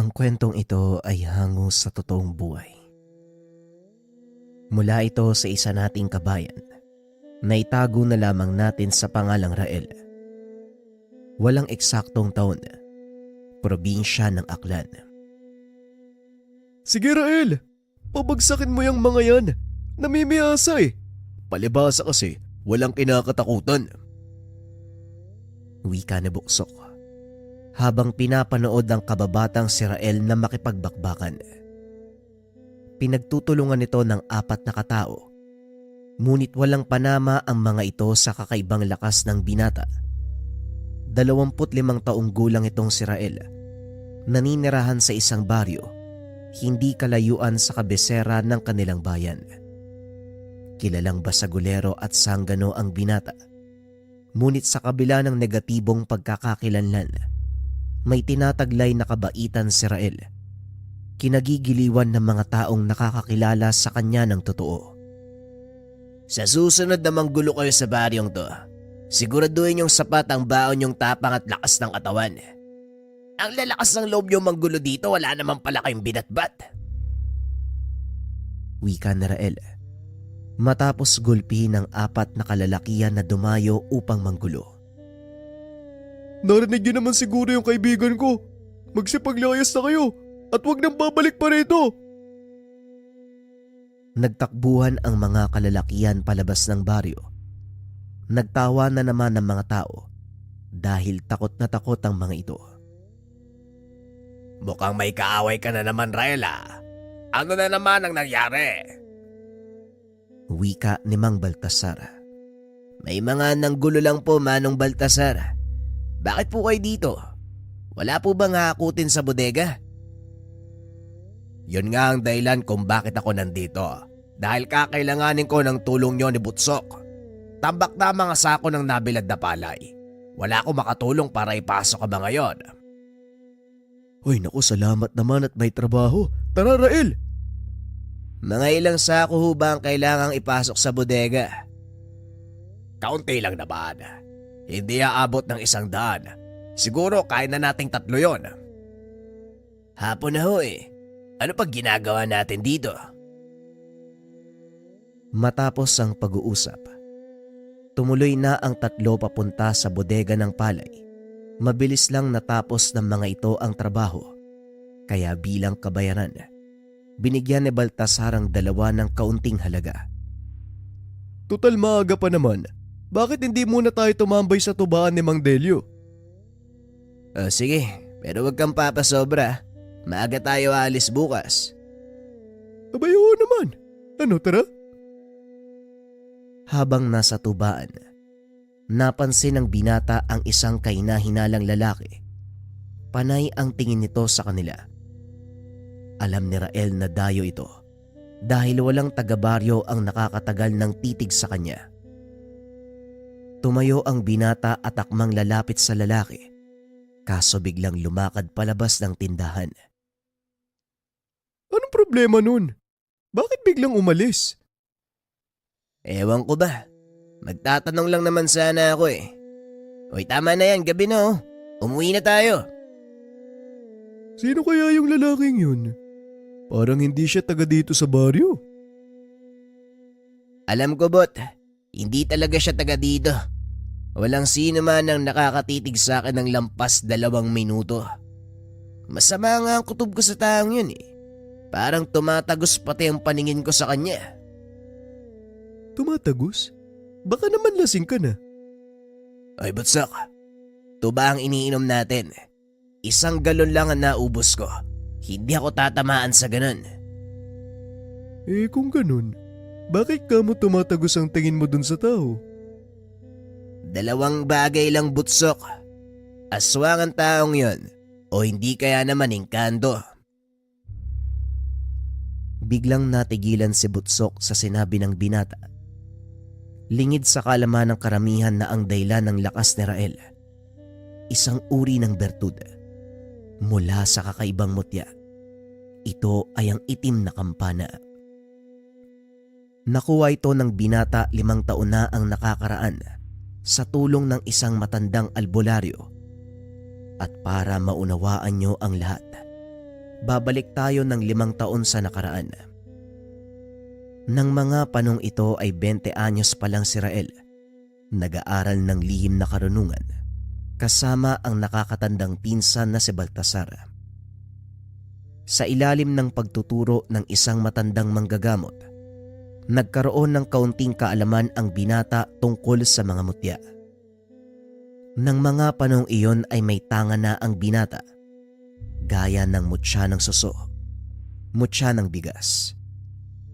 Ang kwentong ito ay hango sa totoong buhay. Mula ito sa isa nating kabayan na itago na lamang natin sa pangalang Rael. Walang eksaktong taon, probinsya ng Aklan. Sige Rael, pabagsakin mo yung mga yan. Namimiyasa eh. Palibasa kasi walang kinakatakutan. Wika ni Buksok habang pinapanood ang kababatang si Rael na makipagbakbakan. Pinagtutulungan nito ng 4 na katao, ngunit walang panama ang mga ito sa kakaibang lakas ng binata. 25 taong gulang itong si Rael, naninirahan sa isang baryo, hindi kalayuan sa kabisera ng kanilang bayan. Kilalang basagulero at sanggano ang binata, ngunit sa kabila ng negatibong pagkakakilanlan, may tinataglay na kabaitan si Rael. Kinagigiliwan ng mga taong nakakakilala sa kanya ng totoo. Sa susunod na manggulo kayo sa baryong to, siguraduhin yung sapat ang baon yung tapang at lakas ng katawan. Ang lalakas ng loob yung manggulo dito, wala naman pala kayong binatbat. Wika ni Rael, matapos gulpihin ng 4 na kalalakihan na dumayo upang manggulo. Narinig yun naman siguro yung kaibigan ko. Magsipaglayas na kayo at huwag nang babalik pa rito. Nagtakbuhan ang mga kalalakihan palabas ng baryo. Nagtawa na naman ng mga tao dahil takot na takot ang mga ito. Mukhang may kaaway ka na naman, Raela. Ano na naman ang nangyari? Wika ni Mang Baltasar. May mga nanggulo lang po, Manong Baltasar. Bakit po kayo dito? Wala po bang hakutin sa bodega? Yun nga ang dahilan kung bakit ako nandito. Dahil kakailanganin ko ng tulong nyo ni Butsok. Tambak na mga sako ng nabilad na palay. Wala akong makatulong para ipasok ang mga yon. Hoy naku, salamat naman at may trabaho. Tara Rael! Mga ilang sako ho ba ang kailangang ipasok sa bodega? Kaunti lang naman. Hindi aabot ng 100. Siguro kaya na nating 3 yon. Hapon na ho eh. Ano pag ginagawa natin dito? Matapos ang pag-uusap, tumuloy na ang 3 papunta sa bodega ng palay. Mabilis lang natapos ng mga ito ang trabaho. Kaya bilang kabayaran, binigyan ni Baltasar ang 2 ng kaunting halaga. Total maaga pa naman. Bakit hindi muna tayo tumambay sa tubaan ni Mang Delio? Sige, pero wag kang papasobra. Maaga tayo alis bukas. Abay oo naman. Ano tara? Habang nasa tubaan, napansin ng binata ang isang kahinahinalang lalaki. Panay ang tingin nito sa kanila. Alam ni Rael na dayo ito dahil walang taga-baryo ang nakakatagal ng titig sa kanya. Tumayo ang binata at akmang lalapit sa lalaki, kaso biglang lumakad palabas ng tindahan. Anong problema nun? Bakit biglang umalis? Ewan ko ba? Magtatanong lang naman sana ako eh. Uy, tama na yan, gabi na oh. Umuwi na tayo. Sino kaya yung lalaking yun? Parang hindi siya taga dito sa baryo. Alam ko, Bot. Hindi talaga siya taga dito. Walang sino man ang nakakatitig sa akin ng lampas 2 minuto. Masama nga ang kutob ko sa taong yun eh. Parang tumatagos pati ang paningin ko sa kanya. Tumatagos? Baka naman lasing ka na. Ay, Butsak. Ito ba ang iniinom natin? 1 galon lang ang naubos ko. Hindi ako tatamaan sa ganun. Eh kung ganun, bakit ka mo tumatagos ang tingin mo dun sa tao? 2 bagay lang, Butsok. Aswang ang taong yon o hindi kaya naman engkanto. Biglang natigilan si Butsok sa sinabi ng binata. Lingid sa kalaman ng karamihan na ang dahilan ng lakas ni Rael, isang uri ng bertud mula sa kakaibang mutya. Ito ay ang itim na kampana. Nakuha ito ng binata 5 taon na ang nakakaraan sa tulong ng isang matandang albularyo. At para maunawaan nyo ang lahat, Babalik tayo ng 5 taon sa nakaraan. Nang mga panong ito ay 20 anyos pa lang si Rael, nag-aaral ng lihim na karunungan kasama ang nakakatandang pinsan na si Baltasar. Sa ilalim ng pagtuturo ng isang matandang manggagamot, nagkaroon ng kaunting kaalaman ang binata tungkol sa mga mutya. Nang mga panong iyon ay may tanga na ang binata, gaya ng mutya ng suso, mutya ng bigas.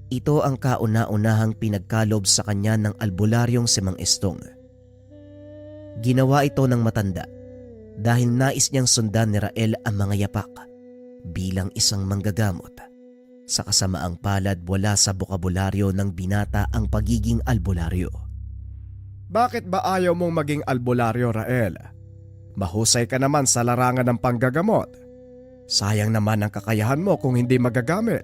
Ito ang kauna-unahang pinagkalob sa kanya ng albularyong si Mang Estong. Ginawa ito ng matanda dahil nais niyang sundan ni Rael ang mga yapak bilang isang manggagamot. Sa kasamaang palad, wala sa bokabularyo ng binata ang pagiging albularyo. Bakit ba ayaw mong maging albularyo, Rael? Mahusay ka naman sa larangan ng panggagamot. Sayang naman ang kakayahan mo kung hindi magagamit.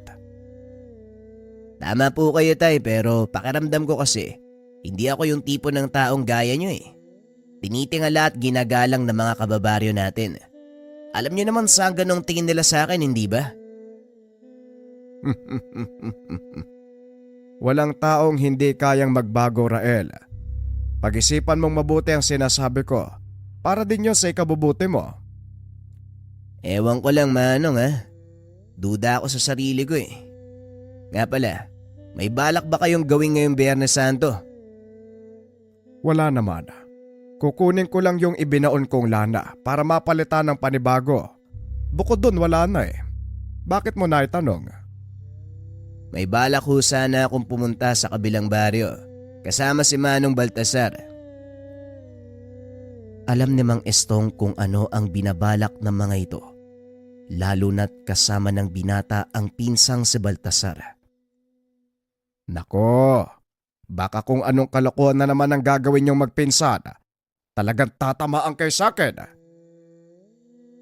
Tama po kayo tay, pero pakiramdam ko kasi hindi ako yung tipo ng taong gaya nyo eh. Tinitingala at ginagalang ng mga kababaryo natin. Alam nyo naman sa ganong tingin nila sa akin, hindi ba? Walang taong hindi kayang magbago, Rael. Pag-isipan mong mabuti ang sinasabi ko para din yun sa ikabubuti mo. Ewan ko lang Manong ha. Duda ako sa sarili ko eh. Nga pala, may balak ba kayong gawin ngayong Biyernes Santo? Wala naman. Kukunin ko lang yung ibinaon kong lana para mapalitan ng panibago. Bukod dun wala na eh. Bakit mo na itanong? May balak ho sana akong pumunta sa kabilang baryo kasama si Manong Baltasar. Alam ni Mang Estong kung ano ang binabalak ng mga ito, lalo na't kasama ng binata ang pinsang si Baltasar. Nako, baka kung anong kalokohan na naman ang gagawin niyong magpinsan. Talagang tatamaan kayo sa akin.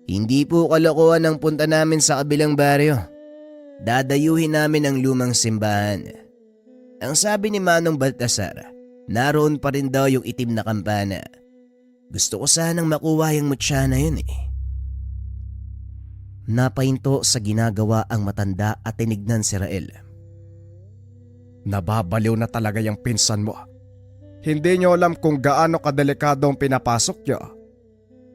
Hindi po kalokohan ang punta namin sa kabilang baryo. Dadayuhin namin ang lumang simbahan. Ang sabi ni Manong Baltasar, naroon pa rin daw yung itim na kampana. Gusto ko sanang makuha yung mutya na yun eh. Napahinto sa ginagawa ang matanda at tinignan si Rael. Nababaliw na talaga yung pinsan mo. Hindi niyo alam kung gaano kadelikado ang pinapasok niyo.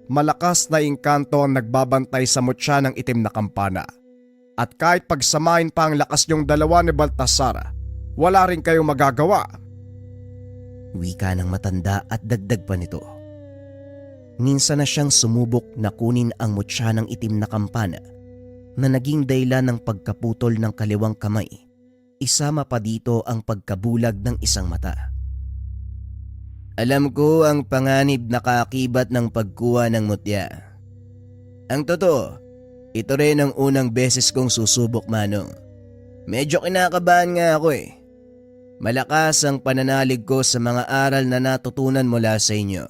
Malakas na engkanto ang nagbabantay sa mutya ng itim na kampana. At kahit pagsamahin pa ang lakas niyong dalawa ni Baltasar, wala rin kayong magagawa. Wika ng matanda at dagdag pa nito. Minsan na siyang sumubok na kunin ang mutya ng itim na kampana na naging dahilan ng pagkaputol ng kaliwang kamay. Isama pa dito ang pagkabulag ng isang mata. Alam ko ang panganib na kaakibat ng pagkuha ng mutya. Ang totoo, ito rin ang unang beses kong susubok Manong. Medyo kinakabahan nga ako eh. Malakas ang pananalig ko sa mga aral na natutunan mula sa inyo.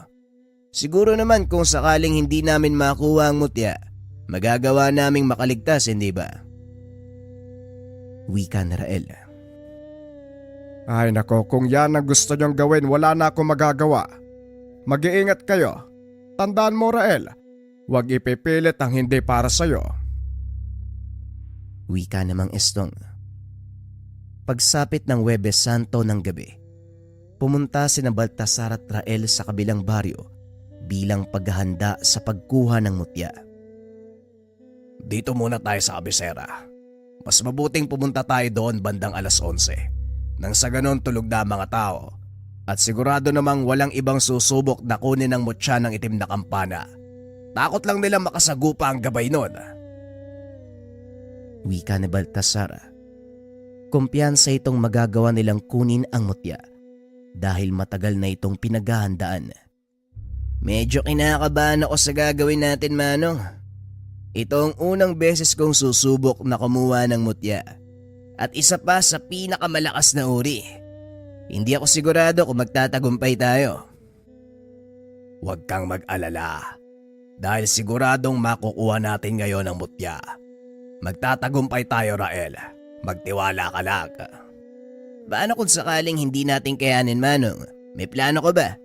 Siguro naman kung sakaling hindi namin makuha ang mutya, magagawa naming makaligtas, hindi ba? Wika ni Rael. Ay nako, kung yan ang gusto niyong gawin, wala na akong magagawa. Mag-iingat kayo. Tandaan mo, Rael, huwag ipipilit ang hindi para sa'yo. Wika namang Estong. Pagsapit ng Huwebes Santo ng gabi, pumunta sina Baltasar at Rael sa kabilang baryo bilang paghahanda sa pagkuha ng mutya. Dito muna tayo sa kabisera. Mas mabuting pumunta tayo doon bandang 11:00. Nang sa ganon tulog na mga tao at sigurado namang walang ibang susubok na kunin ang mutya ng itim na kampana. Takot lang nila makasagupa ang gabay nun. Wika ni Baltasar. Kumpiyansa itong magagawa nilang kunin ang mutya dahil matagal na itong pinaghahandaan. Medyo kinakabahan ako sa gagawin natin Manong. Ito ang unang beses kong susubok na kumuha ng mutya. At isa pa sa pinakamalakas na uri. Hindi ako sigurado kung magtatagumpay tayo. Huwag kang mag-alala. Dahil siguradong makukuha natin ngayon ang mutya. Magtatagumpay tayo, Rael. Magtiwala ka lang. Paano kung sakaling hindi natin kayanin Manong? May plano ko ba?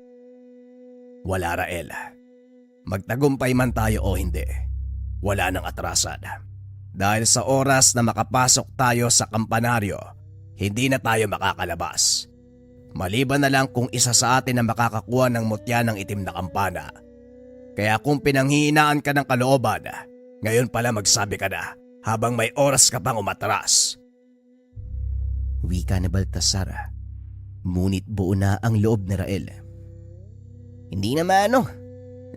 Wala, Rael. Magtagumpay man tayo o hindi. Wala nang atrasan. Dahil sa oras na makapasok tayo sa kampanaryo, hindi na tayo makakalabas. Maliban na lang kung isa sa atin ang makakakuha ng mutya ng itim na kampana. Kaya kung pinanghihinaan ka ng kalooban, ngayon pala magsabi ka na habang may oras ka pang umatras. Wika ni Baltasar. Ngunit buo na ang loob ni Rael. Hindi naman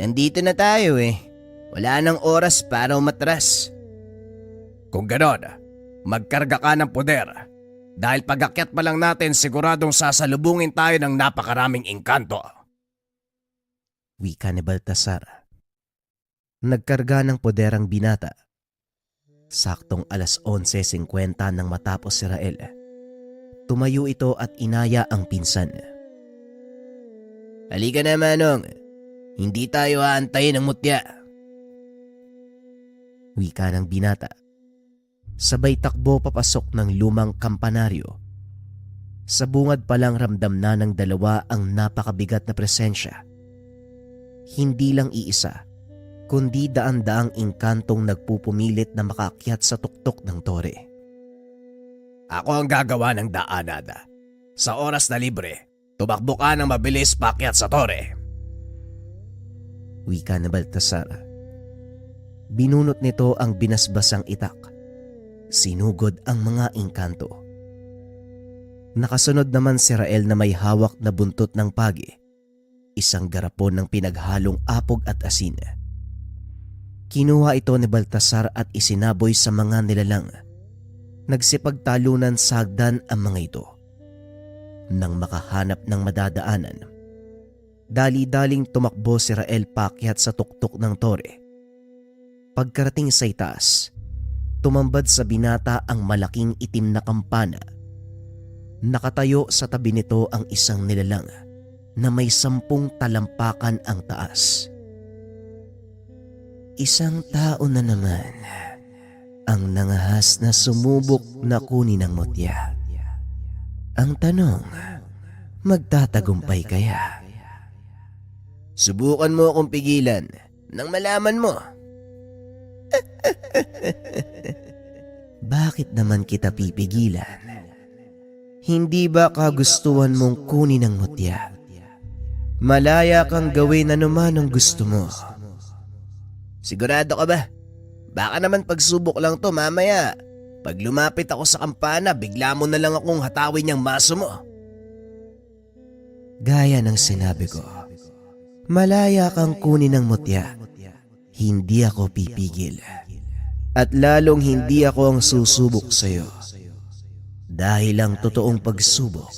nandito na tayo eh. Wala nang oras para umatras. Kung ganon, magkarga ka ng poder. Dahil pag-akyat pa lang natin siguradong sasalubungin tayo ng napakaraming engkanto. Wika ni Baltasar. Nagkarga ng poder ang binata. Saktong 11:50 nang matapos si Rael. Tumayo ito at inaya ang pinsan. Halika na Manong. Hindi tayo aantayin ng mutya. Wika ng binata. Sabay takbo papasok ng lumang kampanaryo. Sa bungad pa lang ramdam na ng dalawa ang napakabigat na presensya. Hindi lang iisa, kundi daan-daang engkantong nagpupumilit na makaakyat sa tuktok ng tore. Ako ang gagawa ng daanan. Sa oras na libre, tumakbo ka ng mabilis paakyat sa tore. Wika ni Baltasar. Binunot nito ang binasbasang itak. Sinugod ang mga engkanto. Nakasunod naman si Rael na may hawak na buntot ng pagi. Isang garapon ng pinaghalong apog at asin. Kinuha ito ni Baltasar at isinaboy sa mga nilalang. Nagsipagtalunan sa hagdan ang mga ito. Nang makahanap ng madadaanan, dali-daling tumakbo si Rael paakyat sa tuktok ng tore. Pagkarating sa itaas, tumambad sa binata ang malaking itim na kampana. Nakatayo sa tabi nito ang isang nilalang na may 10 talampakan ang taas. Isang tao na naman ang nangahas na sumubok na kunin ang mutya. Ang tanong, magtatagumpay kaya? Subukan mo akong pigilan nang malaman mo. Bakit naman kita pipigilan? Hindi ba kagustuhan mong kunin ang mutya? Malaya kang gawin anuman ang gusto mo. Sigurado ka ba? Baka naman pagsubok lang to mamaya. Pag lumapit ako sa kampana, bigla mo na lang akong hatawin yung maso mo. Gaya ng sinabi ko, malaya kang kunin ang mutya. Hindi ako pipigil. At lalong hindi ako ang susubok sa'yo. Dahil ang totoong pagsubok,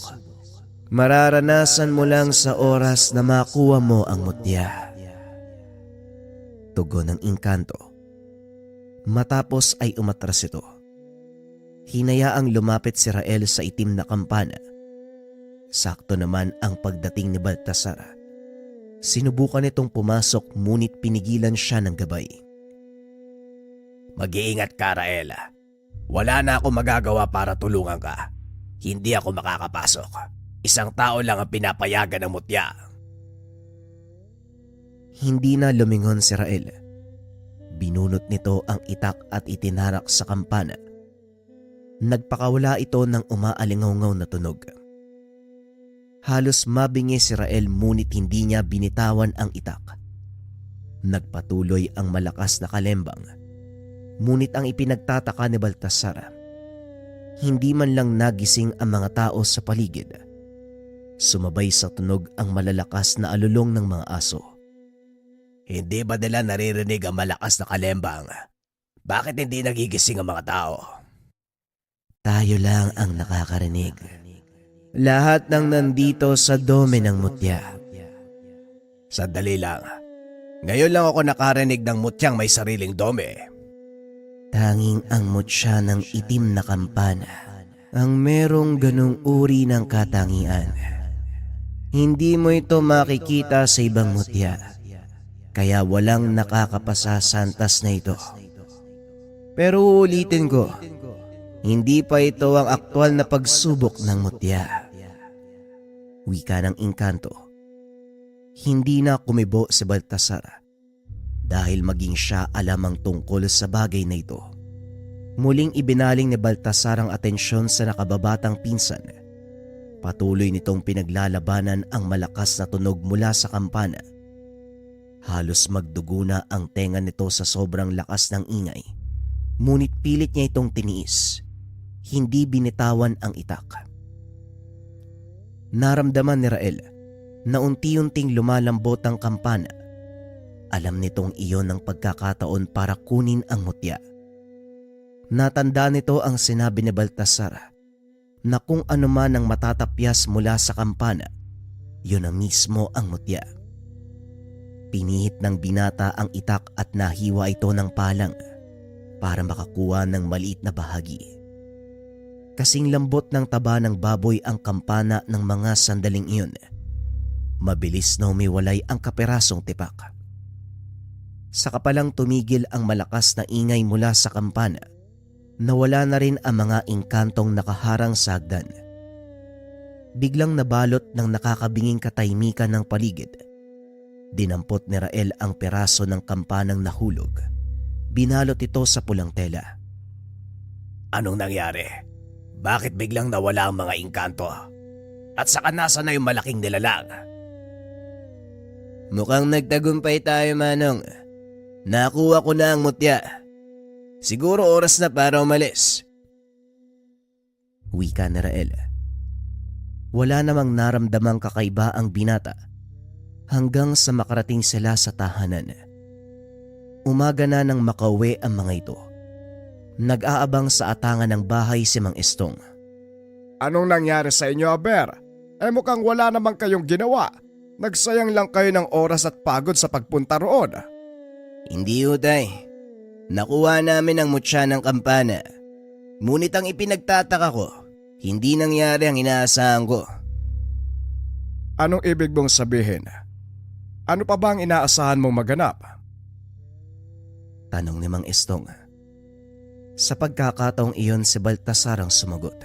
mararanasan mo lang sa oras na makuha mo ang mutya. Tugon ng engkanto. Matapos ay umatras ito. Hinayaang lumapit si Rael sa itim na kampana. Sakto naman ang pagdating ni Baltasar. Sinubukan itong pumasok ngunit pinigilan siya ng gabay. Mag-iingat ka, Rael. Wala na ako magagawa para tulungan ka. Hindi ako makakapasok. Isang tao lang ang pinapayagan ng mutya. Hindi na lumingon si Rael. Binunot nito ang itak at itinarak sa kampana. Nagpakawala ito ng umaalingaw na tunog. Halos mabingi si Rael ngunit hindi niya binitawan ang itak. Nagpatuloy ang malakas na kalembang. Ngunit ang ipinagtataka ni Baltasar, hindi man lang nagising ang mga tao sa paligid. Sumabay sa tunog ang malalakas na alulong ng mga aso. Hindi ba nila naririnig ang malakas na kalembang? Bakit hindi nagigising ang mga tao? Tayo lang ang nakakarinig. Lahat ng nandito sa dome ng mutya. Sandali lang. Ngayon lang ako nakarinig ng mutyang may sariling dome. Tanging ang mutya ng itim na kampana ang merong ganong uri ng katangian. Hindi mo ito makikita sa ibang mutya, kaya walang nakakapasasantas na ito. Pero uulitin ko, hindi pa ito ang aktwal na pagsubok ng mutya. Wika ng engkanto. Hindi na kumibo si Baltasar dahil maging siya alamang tungkol sa bagay na ito. Muling ibinaling ni Baltasar ang atensyon sa nakababatang pinsan. Patuloy nitong pinaglalabanan ang malakas na tunog mula sa kampana. Halos magdugo na ang tenga nito sa sobrang lakas ng ingay. Ngunit pilit niya itong tiniis. Hindi binitawan ang itak. Naramdaman ni Rael na unti-unting lumalambot ang kampana. Alam nitong iyon ang pagkakataon para kunin ang mutya. Natanda nito ang sinabi ni Baltasar na kung ano man ang matatapyas mula sa kampana, yun na mismo ang mutya. Pinihit ng binata ang itak at nahiwa ito ng palang para makakuha ng maliit na bahagi. Kasing lambot ng taba ng baboy ang kampana ng mga sandaling iyon. Mabilis na umiwalay ang kaperasong tipak. Saka palang tumigil ang malakas na ingay mula sa kampana. Nawala na rin ang mga engkantong nakaharang sa hagdan. Biglang nabalot ng nakakabinging katahimikan ng paligid. Dinampot ni Rael ang peraso ng kampanang nahulog. Binalot ito sa pulang tela. Anong nangyari? Bakit biglang nawala ang mga engkanto? At saka nasa na yung malaking nilalang? Mukhang nagtagumpay tayo, Manong. Nakuha ko na ang mutya. Siguro oras na para umalis. Wika ni Rael. Wala namang naramdamang kakaiba ang binata hanggang sa makarating sila sa tahanan. Umaga na nang makauwi ang mga ito. Nag-aabang sa atangan ng bahay si Mang Estong. Anong nangyari sa inyo, Aber? Mukhang wala namang kayong ginawa. Nagsayang lang kayo ng oras at pagod sa pagpunta roon. Hindi utay. Nakuha namin ang mutya ng kampana. Ngunit ang ipinagtataka ko, hindi nangyari ang inaasahan ko. Anong ibig mong sabihin? Ano pa ba ang inaasahan mong maganap? Tanong ni Mang Estong. Sa pagkakataong iyon si Baltasar ang sumagot.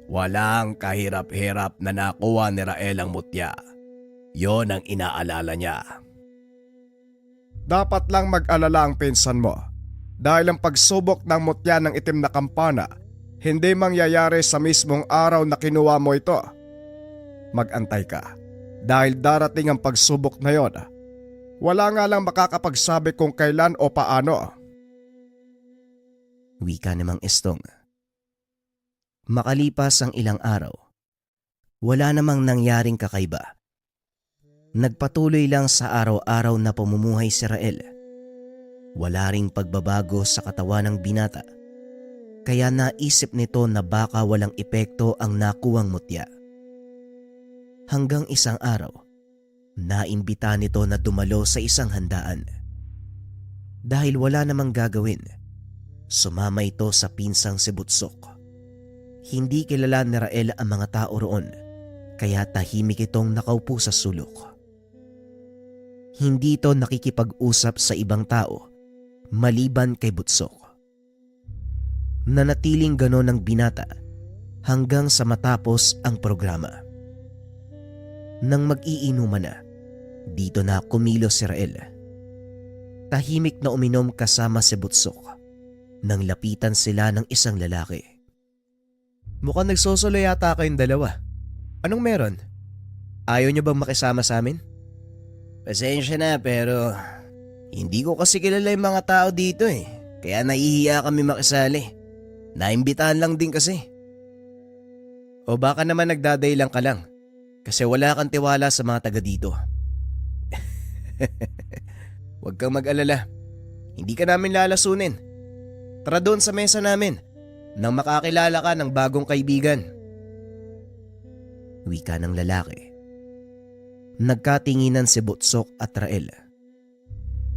Walang kahirap-hirap na nakuha ni Rael ang mutya. Yon ang inaalala niya. Dapat lang mag-alala ang pinsan mo dahil ang pagsubok ng mutya ng itim na kampana hindi mangyayari sa mismong araw na kinuha mo ito. Mag-antay ka dahil darating ang pagsubok na yon. Wala nga lang makakapagsabi kung kailan o paano. Wika ni Mang Estong. Makalipas ang ilang araw, wala namang nangyaring kakaiba. Nagpatuloy lang sa araw-araw na pamumuhay si Rael. Wala ring pagbabago sa katawan ng binata, kaya naisip nito na baka walang epekto ang nakuwang mutya. Hanggang isang araw, naimbita nito na dumalo sa isang handaan. Dahil wala namang gagawin, sumama ito sa pinsang si Butsok. Hindi kilala ni Rael ang mga tao roon, kaya tahimik itong nakaupo sa sulok. Hindi ito nakikipag-usap sa ibang tao, maliban kay Butsok. Nanatiling ganon ang binata hanggang sa matapos ang programa. Nang mag-iinuman na, dito na kumilos si Rael. Tahimik na uminom kasama si Butsok nang lapitan sila ng isang lalaki. Mukhang nagsosolo yata kayong dalawa. Anong meron? Ayaw niyo bang makisama sa amin? Pasensya na pero hindi ko kasi kilala yung mga tao dito kaya nahihiya kami makisali. Naimbitahan lang din kasi. O baka naman nagdadaylang ka lang kasi wala kang tiwala sa mga taga dito. Huwag kang mag-alala. Hindi ka namin lalasunin. Tara doon sa mesa namin nang makakilala ka ng bagong kaibigan. Wika ng lalaki. Nagkatinginan si Butsok at Rael.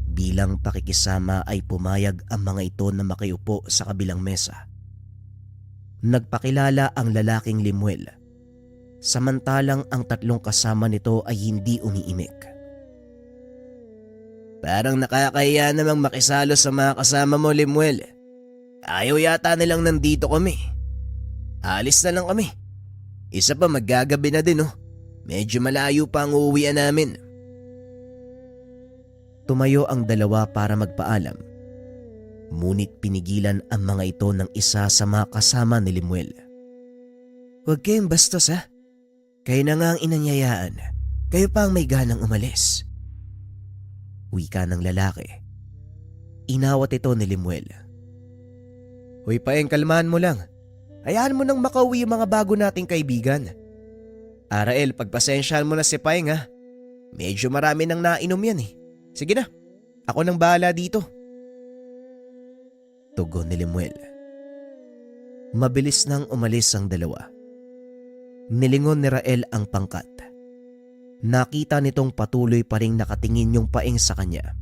Bilang pakikisama ay pumayag ang mga ito na makiupo sa kabilang mesa. Nagpakilala ang lalaking Limuel, samantalang ang tatlong kasama nito ay hindi umiimik. Parang nakakahiya namang makisalo sa mga kasama mo, Limuel. Ayaw yata nilang nandito kami. Alis na lang kami. Isa pa maggagabi na din Medyo malayo pa ang uuwian namin. Tumayo ang dalawa para magpaalam. Ngunit pinigilan ang mga ito ng isa sa mga kasama ni Limuel. "Huwag kayong bastos ha. Kayo na nga ang inanyayaan. Kayo pa ang may ganang umalis." Wika ng lalaki. Inawat ito ni Limuel. "Hoy Paeng, kalmahan mo lang. Hayaan mo nang makauwi yung mga bago nating kaibigan. Arael, pagpasensyahan mo na si Paeng ha. Medyo marami nang nainom yan eh. Sige na, ako nang bahala dito." Tugon ni Limuel. Mabilis nang umalis ang dalawa. Nilingon ni Rael ang pangkat. Nakita nitong patuloy pa ring nakatingin yung Paeng sa kanya.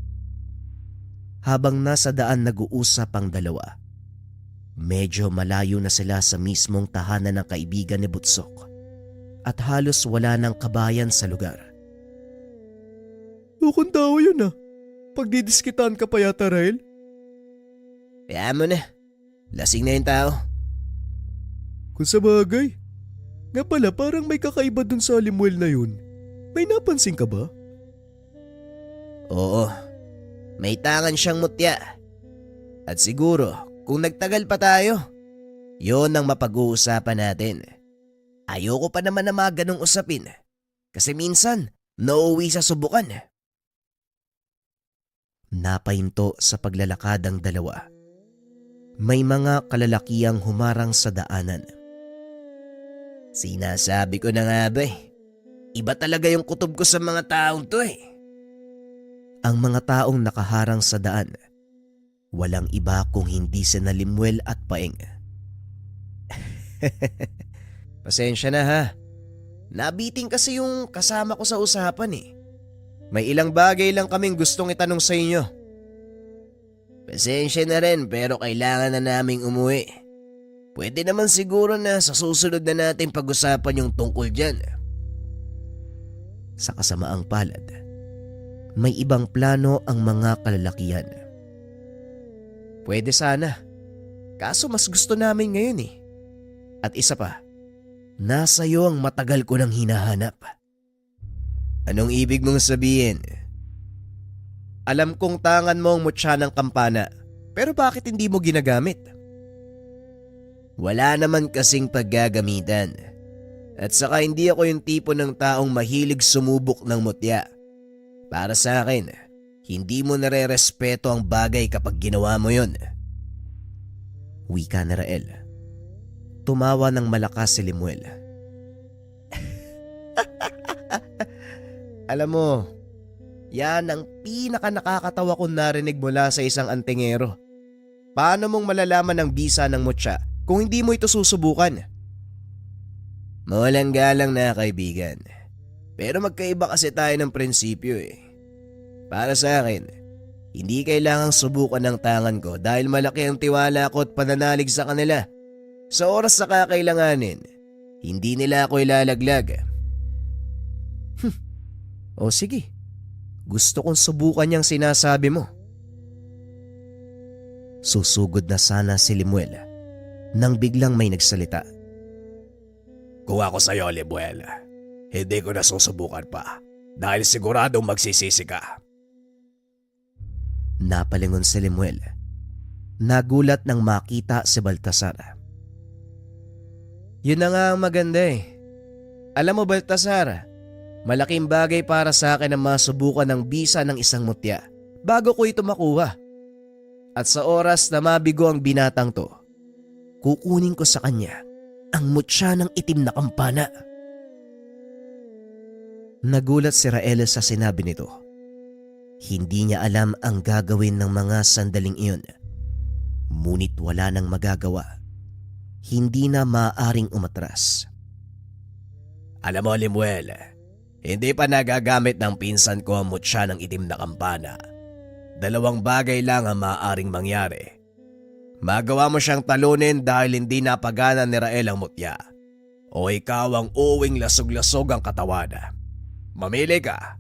Habang nasa daan nag-uusap ang dalawa, medyo malayo na sila sa mismong tahanan ng kaibigan ni Butsok at halos wala ng kabayan sa lugar. Lukong tao yun ah. Pagdidiskitan ka pa yata, Rael? Kaya mo na. Lasing na yung tao. Kung sa bagay. Nga pala parang may kakaiba dun sa Limuel na yun. May napansin ka ba? Oo. May tangan siyang mutya. At siguro, kung nagtagal pa tayo, yon ang mapag-uusapan natin. Ayoko pa naman na mga ganong usapin. Kasi minsan, nauuwi sa subukan. Napahinto sa paglalakad ang dalawa. May mga kalalakihang humarang sa daanan. Sinasabi ko na nga ba eh. Iba talaga yung kutob ko sa mga taong to eh. Ang mga taong nakaharang sa daan, walang iba kung hindi sina Limuel at Paeng. Pasensya na ha. Nabiting kasi yung kasama ko sa usapan eh. May ilang bagay lang kaming gustong itanong sa inyo. Pasensya na rin pero kailangan na naming umuwi. Pwede naman siguro na sa susunod na natin pag-usapan yung tungkol dyan. Sa kasamaang palad, may ibang plano ang mga kalalakihan. Pwede sana. Kaso mas gusto namin ngayon eh. At isa pa, nasa iyo ang matagal ko nang hinahanap. Anong ibig mong sabihin? Alam kong tangan mo ang mutya ng kampana, pero bakit hindi mo ginagamit? Wala naman kasing paggagamitan. At saka hindi ako yung tipo ng taong mahilig sumubok ng mutya. Para sa akin, hindi mo nare-respeto ang bagay kapag ginawa mo yun. Wika ni Rael. Tumawa ng malakas si Limuel. Alam mo, yan ang pinaka nakakatawa kong narinig mula sa isang antingero. Paano mong malalaman ang bisa ng mutya kung hindi mo ito susubukan? Mawalang galang na kaibigan. Pero magkaiba kasi tayo ng prinsipyo eh. Para sa akin, hindi kailangang subukan ng tangan ko dahil malaki ang tiwala ko at pananalig sa kanila. Sa oras na kakailanganin, hindi nila ako ilalaglag. O sige, gusto kong subukan niyang sinasabi mo. Susugod na sana si Limuel nang biglang may nagsalita. Kung ako sa'yo, Limuel, hindi ko na susubukan pa dahil siguradong magsisisi ka. Napalingon si Limuel. Nagulat nang makita si Baltasar. Yun na nga ang maganda eh. Alam mo Baltasar, malaking bagay para sa akin ang masubukan ng bisa ng isang mutya bago ko ito makuha. At sa oras na mabigo ang binatang to, kukunin ko sa kanya ang mutya ng itim na kampana. Nagulat si Rael sa sinabi nito. Hindi niya alam ang gagawin ng mga sandaling iyon. Ngunit wala nang magagawa. Hindi na maaaring umatras. Alam mo, Limuel, hindi pa nagagamit ng pinsan ko ang mutya ng itim na kampana. Dalawang bagay lang ang maaaring mangyari. Magawa mo siyang talunin dahil hindi napagana ni Rael ang mutya. O ikaw ang uwing lasog-lasog ang katawan. Mamili ka.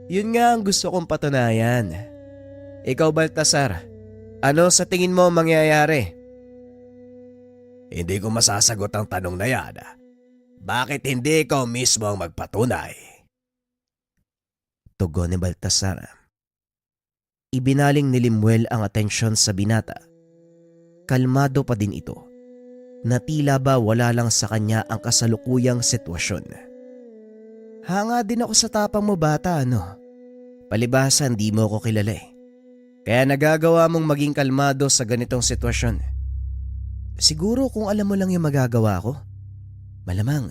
Yun nga ang gusto kong patunayan. Ikaw Baltasar, ano sa tingin mo mangyayari? Hindi ko masasagot ang tanong na yan. Bakit hindi ikaw mismo ang magpatunay? Tugon ni Baltasar. Ibinaling ni Limuel ang atensyon sa binata. Kalmado pa din ito, na tila ba wala lang sa kanya ang kasalukuyang sitwasyon. Hanga din ako sa tapang mo bata, ano? Palibhasa di mo ko kilala eh. Kaya nagagawa mong maging kalmado sa ganitong sitwasyon. Siguro kung alam mo lang yung magagawa ko, malamang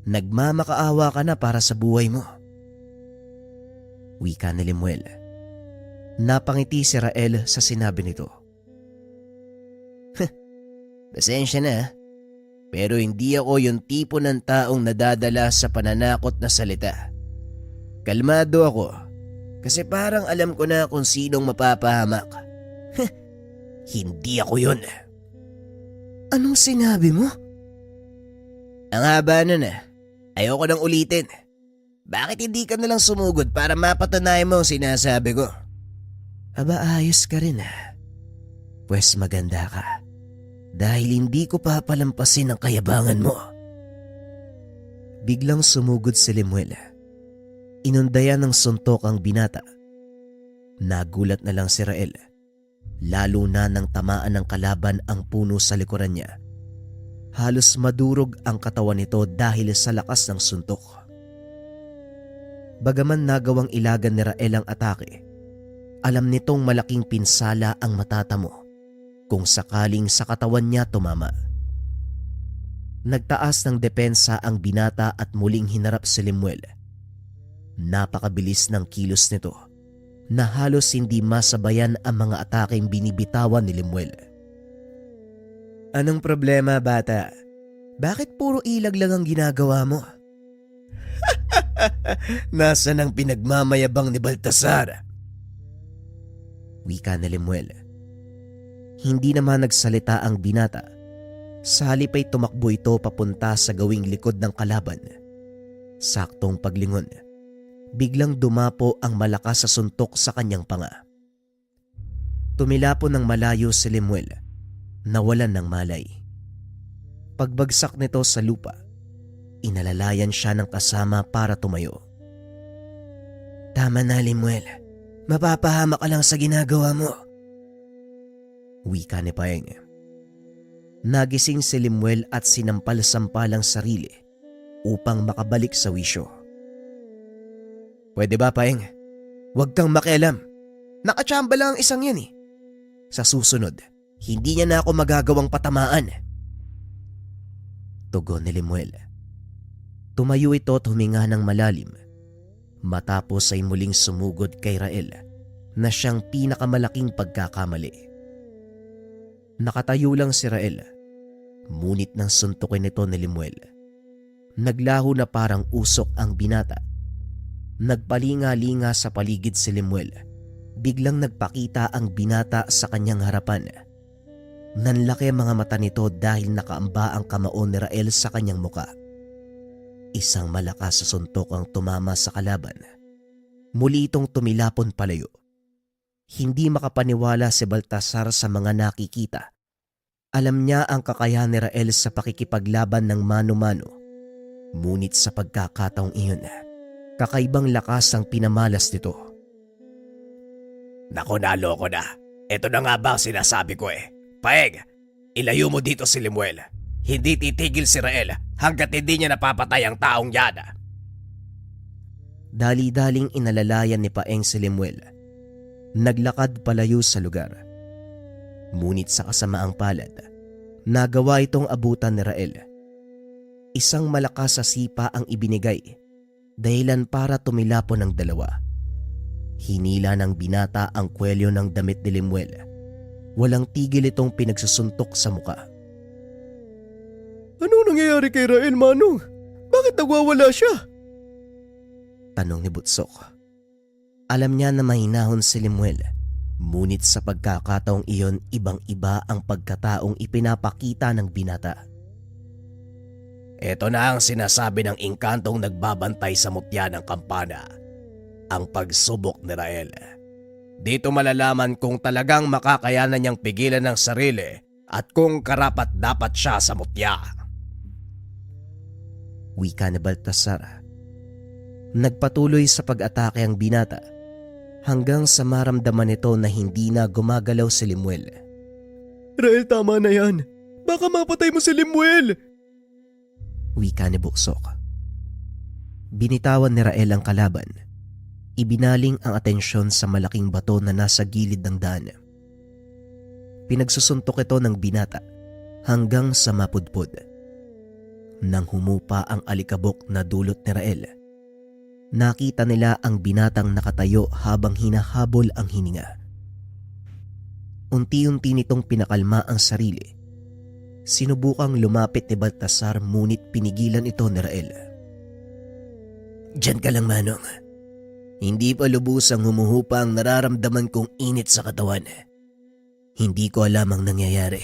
nagmamakaawa ka na para sa buhay mo. Wika ni Limuel. Napangiti si Rael sa sinabi nito. Pasensya na, pero hindi ako yung tipo ng taong nadadala sa pananakot na salita. Kalmado ako kasi parang alam ko na kung sinong mapapahamak. Hindi ako yun. Anong sinabi mo? Ang haba na na. Ayoko nang ulitin. Bakit hindi ka nalang sumugod para mapatunayan mo ang sinasabi ko? Aba, ayos ka rin ah. Pwes maganda ka. Dahil hindi ko papalampasin ang kayabangan mo. Biglang sumugod si Limuel. Inundayan ng suntok ang binata. Nagulat na lang si Rael. Lalo na nang tamaan ng kalaban ang puno sa likuran niya. Halos madurog ang katawan nito dahil sa lakas ng suntok. Bagaman nagawang ilagan ni Rael ang atake, alam nitong malaking pinsala ang matatamo kung sakaling sa katawan niya tumama. Nagtaas ng depensa ang binata at muling hinarap si Limuel. Napakabilis ng kilos nito na halos hindi masabayan ang mga atakeng binibitawan ni Limuel. Anong problema, bata? Bakit puro ilag lang ang ginagawa mo? Nasaan ang pinagmamayabang ni Baltasar? Wika ni Limuel. Hindi naman nagsalita ang binata. Sa halip ay tumakbo ito papunta sa gawing likod ng kalaban. Saktong paglingon, biglang dumapo ang malakas sa suntok sa kanyang panga. Tumilapo ng malayo si Limuel, nawalan ng malay. Pagbagsak nito sa lupa, inalalayan siya ng kasama para tumayo. Tama na, Limuel. Mapapahamak ka lang sa ginagawa mo. Wika ni Paeng. Nagising si Limuel at sinampal-sampal ang sarili upang makabalik sa wisyo. Pwede ba, Paeng? Huwag kang makialam. Nakachamba lang ang isang yan eh. Sa susunod, hindi niya na ako magagawang patamaan. Tugon ni Limuel. Tumayo ito at huminga ng malalim. Matapos ay muling sumugod kay Rael na siyang pinakamalaking pagkakamali. Nakatayo lang si Rael, ngunit nang suntukin nito ni Limuel. Naglaho na parang usok ang binata. Nagpalinga-linga sa paligid si Limuel. Biglang nagpakita ang binata sa kanyang harapan. Nanlaki ang mga mata nito dahil nakaamba ang kamao ni Rael sa kanyang muka. Isang malakas sa suntok ang tumama sa kalaban. Muli itong tumilapon palayo. Hindi makapaniwala si Baltasar sa mga nakikita. Alam niya ang kakayahan ni Rael sa pakikipaglaban ng mano-mano. Ngunit sa pagkakataong iyon, kakaibang lakas ang pinamalas nito. Nako, naloko na. Ito na nga ba ang sinasabi ko eh. Paeng, ilayo mo dito si Limuel. Hindi titigil si Rael hanggat hindi niya napapatay ang taong yan. Dali-daling inalalayan ni Paeng si Limuel. Naglakad palayo sa lugar. Ngunit sa kasamaang palad, nagawa itong abutan ni Rael. Isang malakas sa sipa ang ibinigay, dahilan para tumilapon ng dalawa. Hinila ng binata ang kwelyo ng damit ni Limuel. Walang tigil itong pinagsusuntok sa muka. Ano nangyayari kay Rael, Manong? Bakit nagwawala siya? Tanong ni Butsok. Alam niya na mahinahon si Limuel, ngunit sa pagkakataong iyon ibang-iba ang pagkataong ipinapakita ng binata. Ito na ang sinasabi ng engkantong nagbabantay sa mutya ng kampana. Ang pagsubok ni Rael. Dito malalaman kung talagang makakayanan niyang pigilan ng sarili at kung karapat-dapat siya sa mutya. Wika ni Baltasar. Nagpatuloy sa pag-atake ang binata hanggang sa maramdaman nito na hindi na gumagalaw si Limuel. Rael, tama na yan. Baka mapatay mo si Limuel. Wika ni Buksok. Binitawan ni Rael ang kalaban. Ibinaling ang atensyon sa malaking bato na nasa gilid ng daan. Pinagsusuntok ito ng binata hanggang sa mapudpod. Nang humupa ang alikabok na dulot ni Rael, nakita nila ang binatang nakatayo habang hinahabol ang hininga. Unti-unti nitong pinakalma ang sarili. Sinubukang lumapit ni Baltasar ngunit pinigilan ito ni Rael. Diyan ka lang, Manong. Hindi pa lubusang humuhupa ang nararamdaman kong init sa katawan. Hindi ko alam ang nangyayari.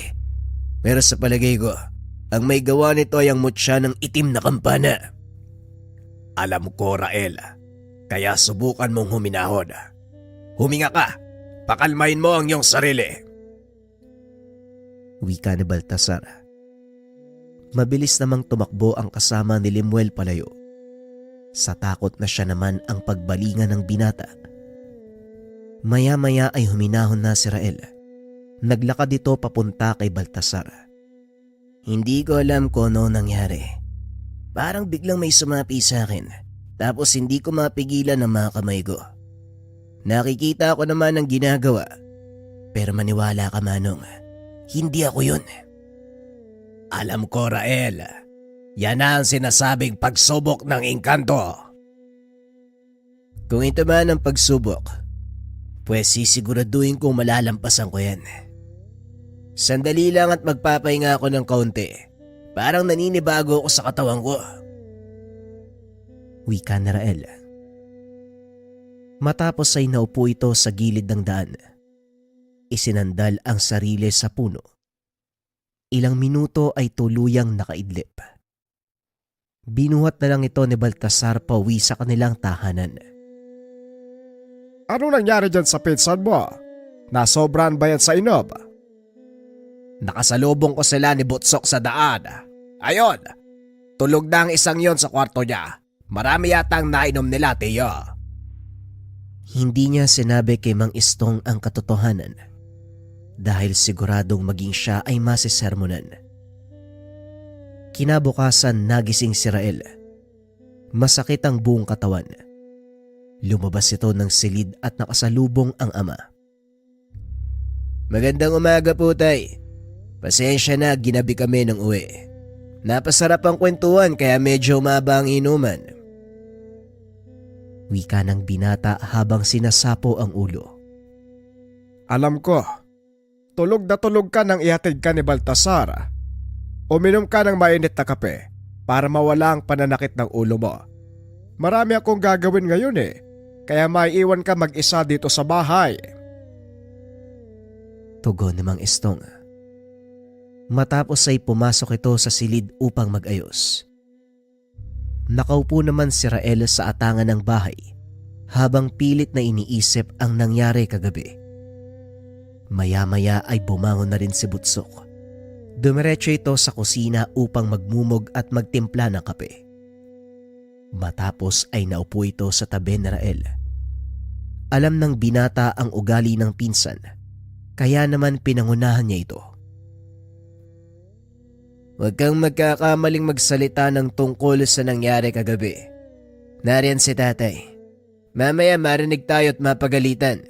Pero sa palagay ko, ang may gawa nito ay ang mutya ng itim na kampana. Alam ko, Rael. Kaya subukan mong huminahon. Huminga ka. Pakalmahin mo ang iyong sarili. Wika ni Baltasar. Mabilis namang tumakbo ang kasama ni Limuel palayo. Sa takot na siya naman ang pagbalingan ng binata. Maya-maya ay huminahon na si Rael. Naglakad ito papunta kay Baltasar. Hindi ko alam kung ano nangyari. Parang biglang may sumapi sa akin. Tapos hindi ko mapigilan ang mga kamay ko. Nakikita ko naman ang ginagawa. Pero maniwala ka, Manong. Hindi ako yun. Alam ko, Rael. Yan na ang sinasabing pagsubok ng engkanto. Kung ito man ang pagsubok, pues sisiguraduhin kong malalampasan ko yan. Sandali lang at magpapahinga ako ng kaunti. Parang naninibago ako sa katawan ko. Wika ni Rael. Matapos ay naupo ito sa gilid ng daan. Isinandal ang sarili sa puno. Ilang minuto ay tuluyang nakaidlip. Binuhat na lang ito ni Baltasar pauwi sa kanilang tahanan. Ano nangyari dyan sa pinsan mo? Nasobran ba yan sa inom? Nakasalubong ko sila ni Butsok sa daan. Ayon, tulog na ang isang yon sa kwarto niya. Marami yatang nainom nila, Teo. Hindi niya sinabi kay Mang Istong ang katotohanan dahil siguradong maging siya ay masisermonan. Kinabukasan nagising si Rael. Masakit ang buong katawan. Lumabas ito ng silid at nakasalubong ang ama. Magandang umaga po, Tay. Pasensya na, ginabi kami ng uwi. Napasarap ang kwentuhan kaya medyo umaba ang inuman. Wika ng binata habang sinasapo ang ulo. Alam ko, tulog na tulog ka nang ihatid ka ni Baltasar. Uminom ka ng mainit na kape para mawala ang pananakit ng ulo mo. Marami akong gagawin ngayon kaya maiiwan ka mag-isa dito sa bahay. Tugon ni Mang Istong. Matapos ay pumasok ito sa silid upang mag-ayos. Nakaupo naman si Rael sa atangan ng bahay habang pilit na iniisip ang nangyari kagabi. Maya-maya ay bumangon na rin si Butsok. Dumiretso ito sa kusina upang magmumog at magtimpla ng kape. Matapos ay naupo ito sa tabi ni Rael. Alam ng binata ang ugali ng pinsan, kaya naman pinangunahan niya ito. Huwag kang magkakamaling magsalita ng tungkol sa nangyari kagabi. Nariyan si tatay. Mamaya marinig tayo at mapagalitan.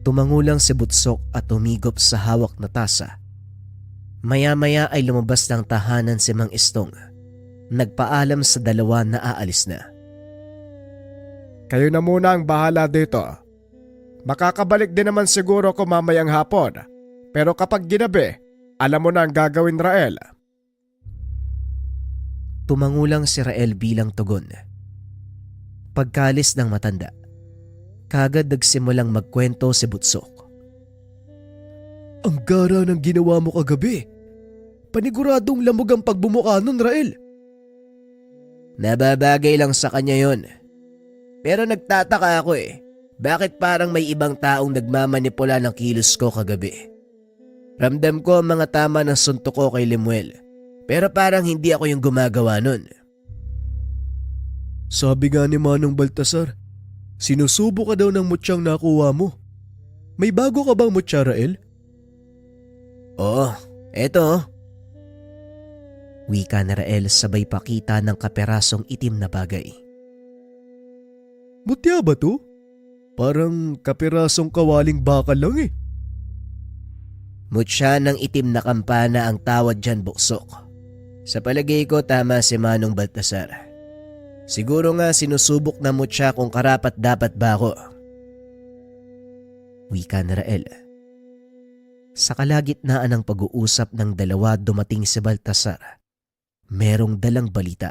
Tumangulang si Butsok at umigop sa hawak na tasa. Maya-maya ay lumabas ng tahanan si Mang Istong. Nagpaalam sa dalawa na aalis na. Kayo na muna ang bahala dito. Makakabalik din naman siguro ko mamayang hapon. Pero kapag ginabi, alam mo na ang gagawin, Rael. Tumangulang si Rael bilang tugon. Pagkalis ng matanda, kagad nagsimulang magkwento si Butsok. Ang gara ng ginawa mo kagabi. Paniguradong lamog ang pagbumuka nun, Rael. Nababagay lang sa kanya yon. Pero nagtataka ako Bakit parang may ibang taong nagmamanipula ng kilos ko kagabi? Ramdam ko ang mga tama ng suntok ko kay Limuel. Pero parang hindi ako yung gumagawa nun. Sabi nga ni Manong Baltasar, Sinusubo ka daw ng mutyang nakuha mo. May bago ka bang mutya, Rael? Oo, eto oh. Wika ni Rael sabay pakita ng kaperasong itim na bagay. Mutya ba to? Parang kapirasong kawaling bakal lang eh. Mutya ng itim na kampana ang tawad dyan, Buksok. Sa palagay ko tama si Manong Baltasar. Siguro nga sinusubok na mutya kung karapat dapat ba ako. Wika ni Rael. Sa kalagitnaan ng pag-uusap ng dalawa dumating si Baltasar. Merong dalang balita.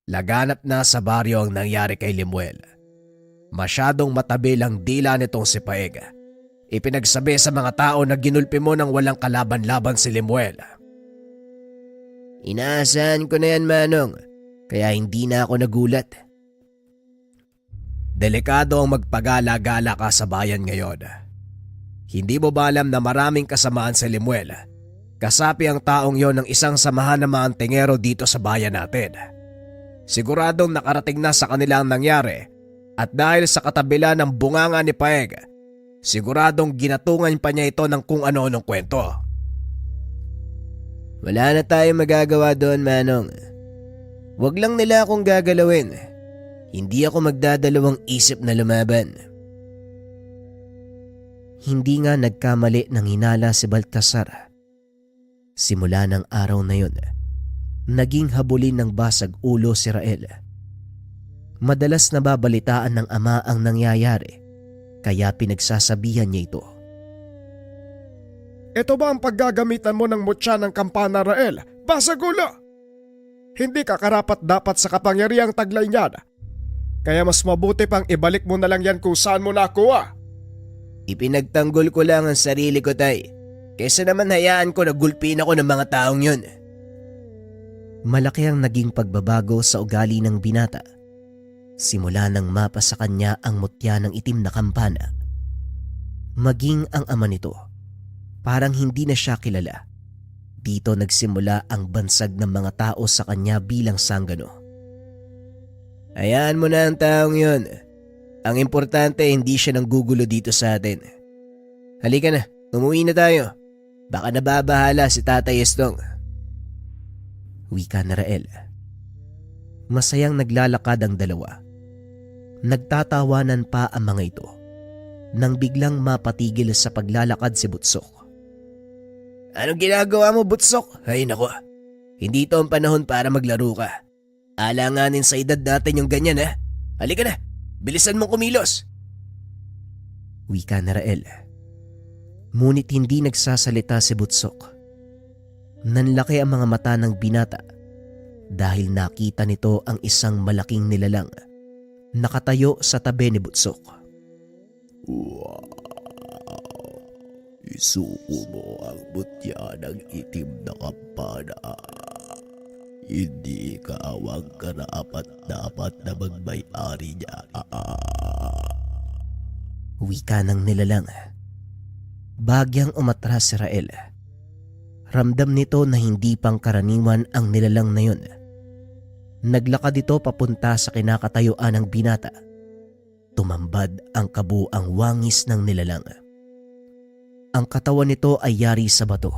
Laganap na sa baryo ang nangyari kay Limuel. Masyadong matabil ang dila nitong si Paeg. Ipinagsabi sa mga tao na ginulpi mo ng walang kalaban-laban si Limuel. Inaasahan ko na yan, Manong. Kaya hindi na ako nagulat. Delikado ang magpagala-gala ka sa bayan ngayon. Hindi mo ba alam na maraming kasamaan si Limuel? Kasapi ang taong yon ng isang samahan ng mga antingero dito sa bayan natin. Siguradong nakarating na sa kanila ang nangyari at dahil sa katabila ng bunganga ni Paeg, siguradong ginatungan pa niya ito ng kung ano-anong kwento. Wala na tayong magagawa doon, Manong. Huwag lang nila akong gagalawin. Hindi ako magdadalawang isip na lumaban. Hindi nga nagkamali ng hinala si Baltasar. Simula ng araw na yun, naging habulin ng basag ulo si Rael. Madalas nababalitaan ng ama ang nangyayari, kaya pinagsasabihan niya ito. Ito ba ang paggagamitan mo ng mutya ng kampana, Rael? Basagulo! Hindi ka karapat dapat sa kapangyarihang taglay niyan. Kaya mas mabuti pang ibalik mo na lang yan kung saan mo nakuha. Ipinagtanggol ko lang ang sarili ko, Tay. Kesa naman hayaan ko na gulpin ako ng mga taong yun. Malaki ang naging pagbabago sa ugali ng binata. Simula nang mapa sa kanya ang mutya ng itim na kampana. Maging ang ama nito, parang hindi na siya kilala. Dito nagsimula ang bansag ng mga tao sa kanya bilang sanggano. Hayaan mo na ang taong yun. Ang importante hindi siya nanggugulo dito sa atin. Halika na, umuwi na tayo. Baka nababahala si Tatay Estong. Wika na Rael. Masayang naglalakad ang dalawa. Nagtatawanan pa ang mga ito nang biglang mapatigil sa paglalakad si Butsok. Anong ginagawa mo, Butsok? Ay nako, hindi ito ang panahon para maglaro ka. Alanganin sa edad natin yung ganyan ha. Halika na, bilisan mong kumilos. Wika na Rael. Ngunit hindi nagsasalita si Butsok. Nanlaki ang mga mata ng binata dahil nakita nito ang isang malaking nilalang nakatayo sa tabi ni Butsok. Wow! Isuko mo ang mutya ng itim na kampana. Hindi ka awang karapat-dapat na magmay-ari niya. Wika ng nilalang. Bagyang umatras si Rael. Ramdam nito na hindi pangkaraniwan ang nilalang na yun. Naglakad ito papunta sa kinakatayuan ng binata. Tumambad ang kabuang wangis ng nilalang. Ang katawan nito ay yari sa bato.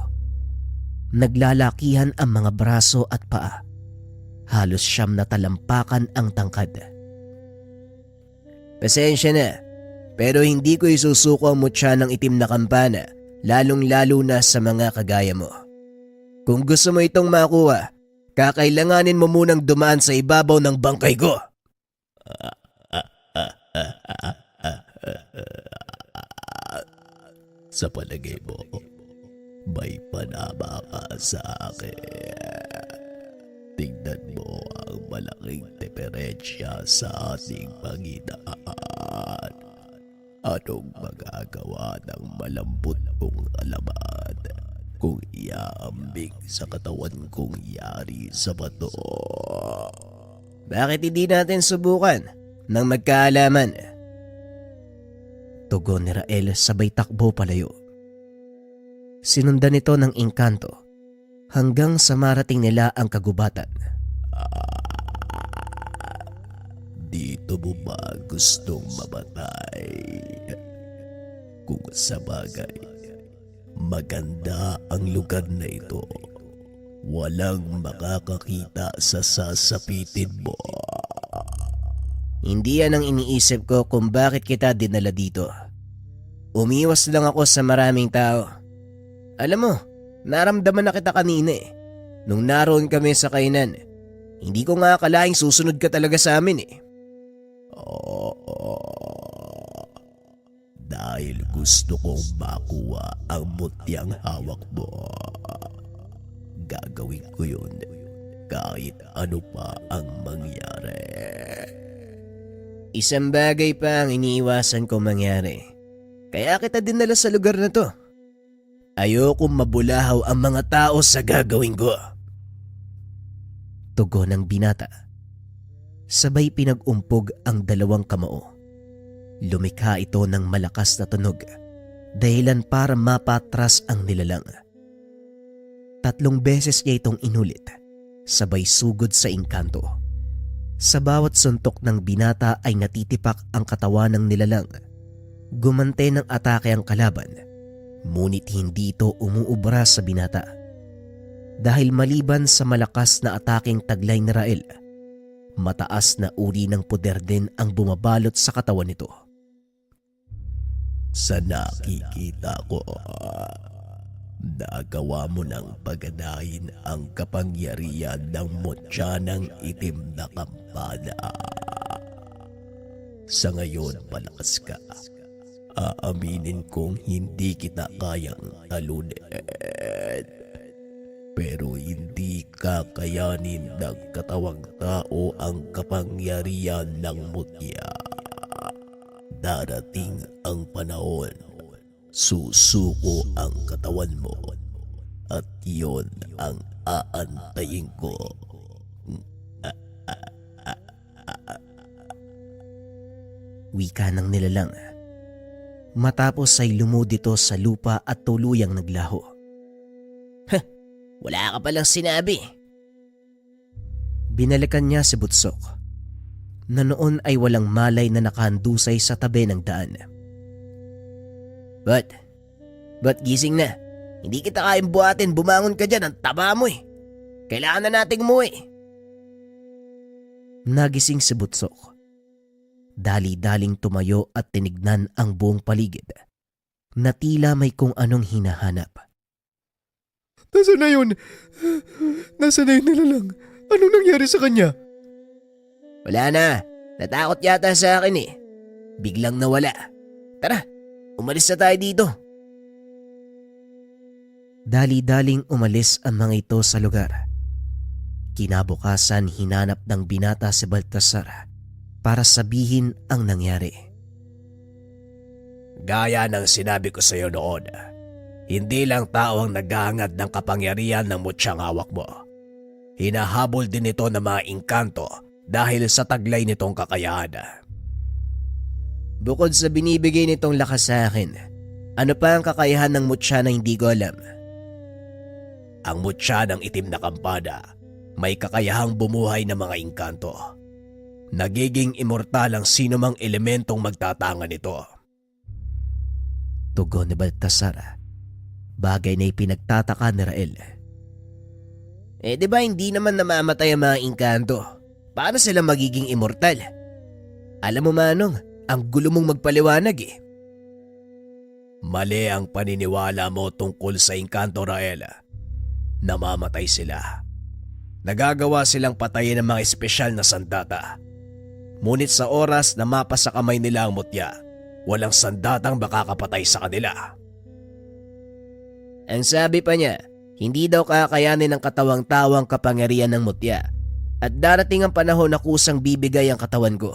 Naglalakihan ang mga braso at paa. Halos siyam na talampakan ang tangkad. Pasensya na, pero hindi ko isusuko ang mutya ng itim na kampana, lalong-lalo na sa mga kagaya mo. Kung gusto mo itong makuha, kakailanganin mo munang dumaan sa ibabaw ng bangkay ko. Sa palagay mo, may panama ka sa akin. Tingnan mo ang malaking diferensya sa ating Panginoon. Anong magagawa ng malambot kong alaman kung iaambing sa katawan kong yari sa bato? Bakit hindi natin subukan ng magkaalaman? Tugon ni Rael sabay takbo palayo. Sinundan nito ng engkanto hanggang sa marating nila ang kagubatan. Dito mo ba gustong mamatay? Kung sa bagay, maganda ang lugar na ito. Walang makakakita sa sasapitin mo. Hindi yan ang iniisip ko kung bakit kita dinala dito. Umiwas lang ako sa maraming tao. Alam mo, naramdaman na kita kanina eh. Nung naroon kami sa kainan, hindi ko nga akalaing susunod ka talaga sa amin eh. Oo. Dahil gusto kong makuha ang mutyang hawak mo. Gagawin ko yun kahit ano pa ang mangyari. Isang bagay pa ang iniiwasan ko mangyari. Kaya kita dinala sa lugar na to. Ayokong mabulahaw ang mga tao sa gagawin ko. Tugon ng binata. Sabay pinag-umpog ang dalawang kamao. Lumikha ito ng malakas na tunog, dahilan para mapatras ang nilalang. 3 beses niya itong inulit, sabay sugod sa engkanto. Sa bawat suntok ng binata ay natitipak ang katawan ng nilalang. Gumante ng atake ang kalaban, ngunit hindi ito umuubra sa binata. Dahil maliban sa malakas na ataking taglay ni Rael, mataas na uri ng poder din ang bumabalot sa katawan nito. Sa nakikita ko, nagawa mo ng paganahin ang kapangyarihan ng mutya ng itim na kampana. Sa ngayon, malakas ka. Aaminin kong hindi kita kayang talunin. Pero hindi kakayanin ng katawang tao ang kapangyarihan ng mutya. Darating ang panahon, susuko ang katawan mo at iyon ang aantayin ko. Wika ng nilalang. Matapos ay lumudito sa lupa at tuluyang naglaho. Wala ka palang sinabi. Binalikan niya si Butsok, na noon ay walang malay na nakahandusay sa tabi ng daan. But gising na. Hindi kita kayang buhatin, bumangon ka dyan, ang taba mo eh. Kailangan na nating umuwi. Nagising si Butsok. Dali-daling tumayo at tinignan ang buong paligid, na tila may kung anong hinahanap. Nasaan na yun? Nasaan na yun nilalang? Anong nangyari sa kanya? Wala na. Natakot yata sa akin eh. Biglang nawala. Tara, umalis na tayo dito. Dali-daling umalis ang mga ito sa lugar. Kinabukasan hinanap ng binata si Baltasar para sabihin ang nangyari. Gaya ng sinabi ko sa iyo noon, hindi lang tao ang naghahangad ng kapangyarihan ng mutyang hawak mo. Hinahabol din ito ng mga engkanto dahil sa taglay nitong kakayahan. Bukod sa binibigay nitong lakas sa akin, ano pa ang kakayahan ng mutya na hindi ko alam? Ang mutya ng itim na kampana may kakayahang bumuhay ng mga engkanto. Nagiging immortal ang sinumang elementong magtatanga nito. Tugon ni Baltasar, bagay na ipinagtataka ni Rael. Di ba hindi naman namamatay ang mga engkanto? Paano sila magiging immortal? Alam mo Manong, ang gulo mong magpaliwanag eh. Mali ang paniniwala mo tungkol sa engkanto, Rael. Namamatay sila. Nagagawa silang patayin ng mga espesyal na sandata. Ngunit sa oras na mapa sa kamay nila ang mutya, walang sandatang makakapatay sa kanila. Ang sabi pa niya, hindi daw kakayanin ng katawang tao ang kapangyarihan ng mutya at darating ang panahon na kusang bibigay ang katawan ko.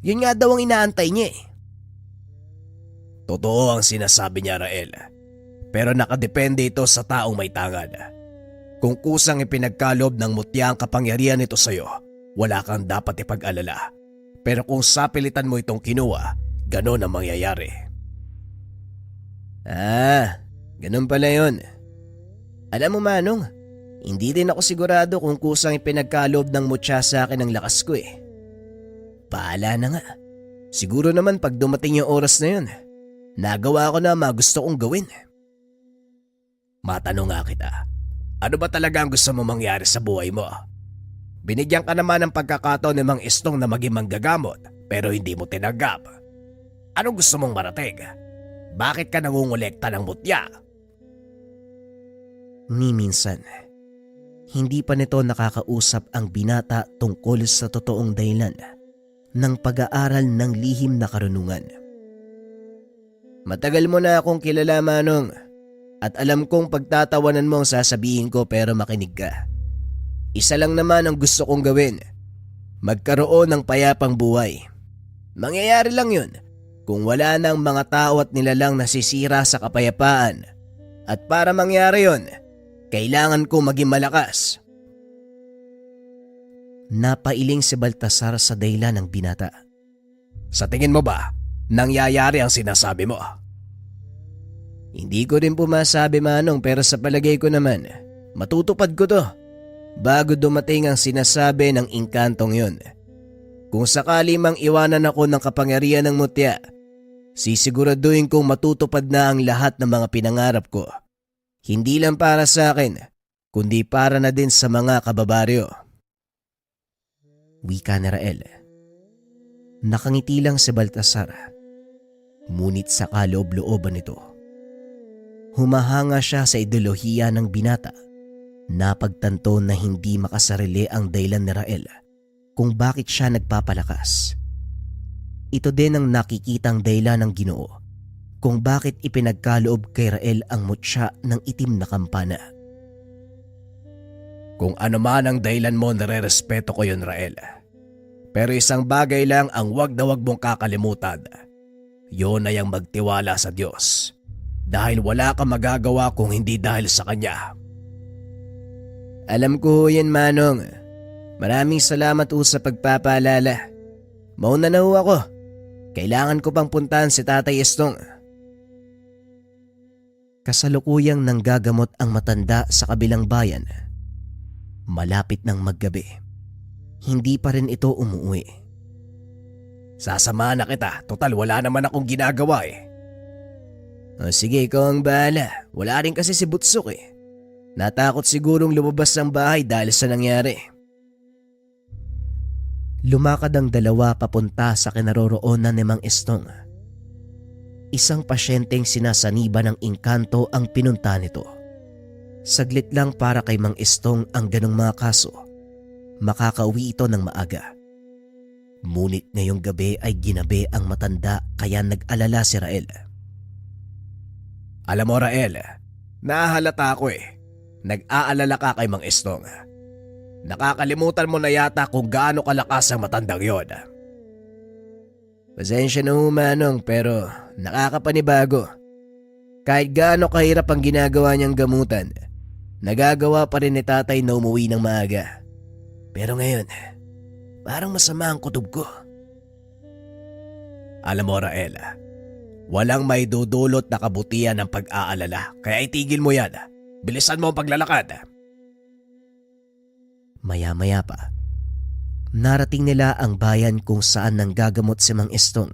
Yun nga daw ang inaantay niya eh. Totoo ang sinasabi niya, Rael. Pero nakadepende ito sa taong may tangad. Kung kusang ipinagkalob ng mutya ang kapangyarihan nito sa'yo, wala kang dapat ipag-alala. Pero kung sapilitan mo itong kinuha, ganon ang mangyayari. Ganun pala yun. Alam mo Manong, hindi din ako sigurado kung kusang ipinagkalob ng mutya sa akin ang lakas ko eh. Paala na nga. Siguro naman pag dumating yung oras na yun, nagawa ko na mga gusto kong gawin. Matanong nga kita, ano ba talaga ang gusto mo mangyari sa buhay mo? Binigyan ka naman ng pagkakataon ni Mang Istong na maging manggagamot pero hindi mo tinanggap. Anong gusto mong marating? Bakit ka nangungulekta ng mutya? Ni minsan, hindi pa nito nakakausap ang binata tungkol sa totoong dahilan ng pag-aaral ng lihim na karunungan. Matagal mo na akong kilala, Manong. At alam kong pagtatawanan mo ang sasabihin ko pero makinig ka. Isa lang naman ang gusto kong gawin. Magkaroon ng payapang buhay. Mangyayari lang yun kung wala nang mga tao at nilalang nasisira sa kapayapaan. At para mangyari yun, kailangan kong maging malakas. Napailing si Baltasar sa dahilan ng binata. Sa tingin mo ba, nangyayari ang sinasabi mo? Hindi ko rin pumasabi, Manong, pero sa palagay ko naman, matutupad ko to bago dumating ang sinasabi ng inkantong yun. Kung sakali mang iwanan ako ng kapangyarihan ng mutya, sisiguraduhin kong matutupad na ang lahat ng mga pinangarap ko. Hindi lang para sa akin, kundi para na din sa mga kababaryo. Wika ni Rael. Nakangiti lang si Baltasar. Ngunit sa kaloob-looban nito, humahanga siya sa ideolohiya ng binata. Napagtanto na hindi makasarili ang dahilan ni Rael kung bakit siya nagpapalakas. Ito din ang nakikitang dahilan ng Ginoo kung bakit ipinagkaloob kay Rael ang mutya ng itim na kampana. Kung ano man ang dahilan mo, nare-respeto ko yun, Rael. Pero isang bagay lang ang wag na wag mong kakalimutan. Yun ay ang magtiwala sa Diyos. Dahil wala kang magagawa kung hindi dahil sa Kanya. Alam ko yan, Manong. Maraming salamat sa pagpapaalala. Mauna na ako. Kailangan ko pang puntahan si Tatay Estong. Kasalukuyang nanggagamot ang matanda sa kabilang bayan. Malapit ng maggabi. Hindi pa rin ito umuwi. Sasamahan na kita. Total, wala naman akong ginagawa eh. O sige, ikaw ang bahala. Wala rin kasi si Butsok eh. Natakot sigurong lumabas ng bahay dahil sa nangyari. Lumakad ang dalawa papunta sa kinaroroonan ni Mang Estong. Isang pasyenteng sinasaniba ng engkanto ang pinunta nito. Saglit lang para kay Mang Estong ang ganong mga kaso. Makakauwi ito ng maaga. Ngunit ngayong gabi ay ginabi ang matanda kaya nag-alala si Rael. Alam mo, Rael, nahahalata ako eh. Nag-aalala ka kay Mang Estong. Nakakalimutan mo na yata kung gaano kalakas ang matandang yon. Pasensya na ho, Manong, pero nakakapanibago. Kahit gaano kahirap ang ginagawa niyang gamutan, nagagawa pa rin ni Tatay na umuwi ng maaga. Pero ngayon, parang masama ang kutob ko. Alam mo, Rael, walang may dudulot na kabutihan ng pag-aalala, kaya itigil mo yan. Bilisan mo ang paglalakad. Maya-maya pa, narating nila ang bayan kung saan nanggagamot si Mang Estong.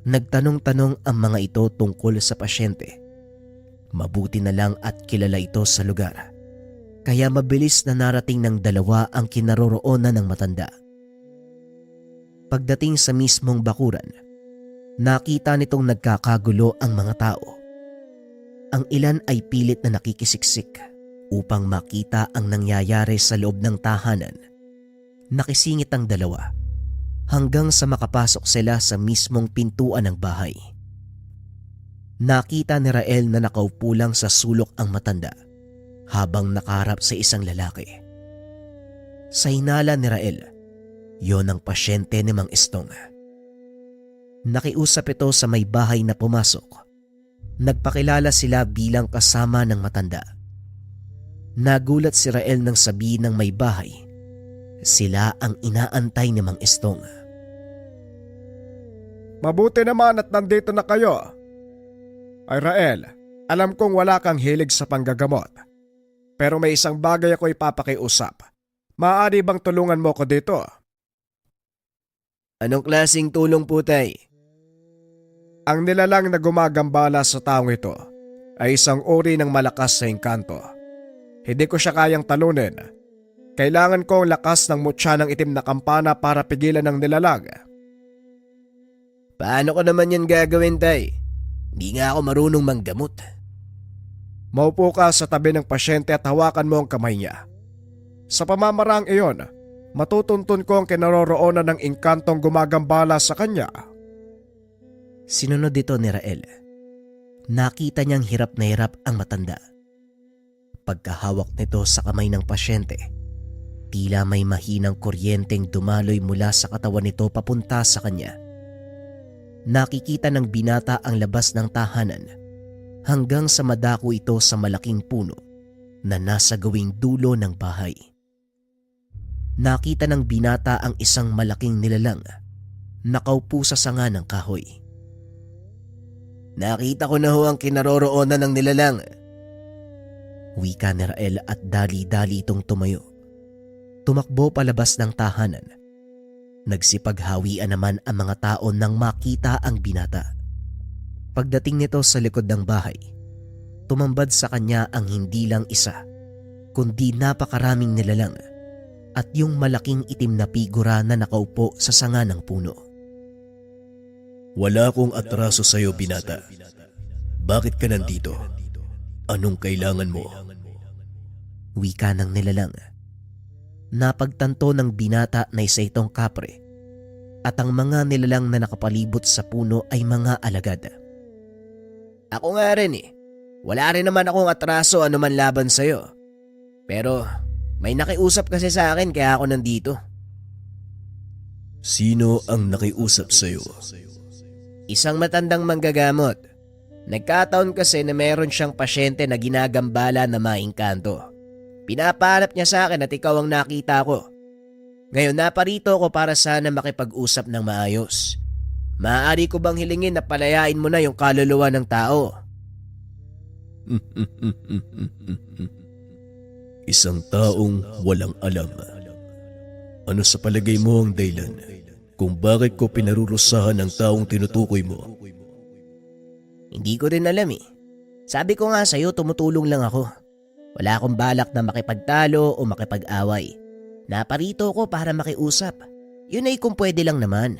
Nagtanong-tanong ang mga ito tungkol sa pasyente. Mabuti na lang at kilala ito sa lugar. Kaya mabilis na narating ng dalawa ang kinaroroonan ng matanda. Pagdating sa mismong bakuran, nakita nitong nagkakagulo ang mga tao. Ang ilan ay pilit na nakikisiksik upang makita ang nangyayari sa loob ng tahanan. Nakisingit ang dalawa hanggang sa makapasok sila sa mismong pintuan ng bahay. Nakita ni Rael na nakaupo lang sa sulok ang matanda habang nakaharap sa isang lalaki. Sa hinala ni Rael, yon ang pasyente ni Mang Estong. Nakiusap ito sa may bahay na pumasok. Nagpakilala sila bilang kasama ng matanda. Nagulat si Rael nang sabihin ng may bahay, sila ang inaantay ni Mang Estong. Mabuti naman at nandito na kayo. Ay Rael, alam kong wala kang hilig sa panggagamot. Pero may isang bagay ako ipapakiusap. Maaari bang tulungan mo ko dito? Anong klaseng tulong po, Tay? Ang nilalang na gumagambala sa taong ito ay isang uri ng malakas sa engkanto. Hindi ko siya kayang talunin. Kailangan ko ang lakas ng mutya ng itim na kampana para pigilan ng nilalang. Paano ko naman yan gagawin, Tay? Hindi nga ako marunong manggamot. Maupo ka sa tabi ng pasyente at hawakan mo ang kamay niya. Sa pamamaraang iyon, matutuntun ko ang kinaroroonan ng engkantong gumagambala sa kanya. Sinunod dito ni Rael. Nakita niyang hirap na hirap ang matanda. Pagkahawak nito sa kamay ng pasyente, tila may mahinang kuryenteng dumaloy mula sa katawan nito papunta sa kanya. Nakikita ng binata ang labas ng tahanan hanggang sa madako ito sa malaking puno na nasa gawing dulo ng bahay. Nakita ng binata ang isang malaking nilalang nakaupo sa sanga ng kahoy. Nakita ko na ho ang kinaroroonan ng nilalang. Wika ni Rael at dali-dali itong tumayo. Tumakbo palabas ng tahanan. Nagsipaghawian naman ang mga tao nang makita ang binata. Pagdating nito sa likod ng bahay, tumambad sa kanya ang hindi lang isa, kundi napakaraming nilalang at yung malaking itim na figura na nakaupo sa sanga ng puno. Wala akong atraso sa'yo, binata. Bakit ka nandito? Anong kailangan mo? Wika ng nilalang. Napagtanto ng binata na isa itong kapre at ang mga nilalang na nakapalibot sa puno ay mga alagad. Ako nga rin eh. Wala rin naman akong atraso anuman laban sa'yo. Pero may nakiusap kasi sa akin kaya ako nandito. Sino ang nakiusap sa'yo? Isang matandang manggagamot. Nagkataon kasi na meron siyang pasyente na ginagambala na maingkanto. Pinapahanap niya sa akin at ikaw ang nakita ko. Ngayon naparito ako para sana makipag-usap ng maayos. Maaari ko bang hilingin na palayain mo na yung kaluluwa ng tao? Isang taong walang alam. Ano sa palagay mo ang dahilan kung bakit ko pinarurusahan ang taong tinutukoy mo? Hindi ko rin alam eh. Sabi ko nga sa'yo, tumutulong lang ako. Wala akong balak na makipagtalo o makipag-away. Naparito ko para makiusap. Yun ay kung pwede lang naman.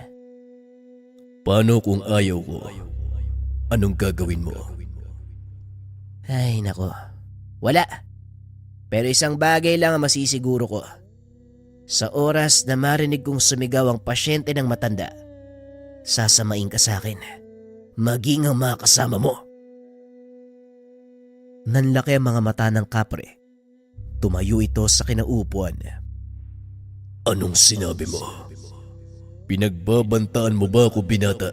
Paano kung ayaw ko? Anong gagawin mo? Ay nako, wala. Pero isang bagay lang ang masisiguro ko. Sa oras na marinig kong sumigaw ang pasyente ng matanda, sasamain ka sa akin. Maging ang mga kasama mo. Nanlaki ang mga mata ng kapre. Tumayo ito sa kinaupuan. Anong sinabi mo? Pinagbabantaan mo ba ako, binata?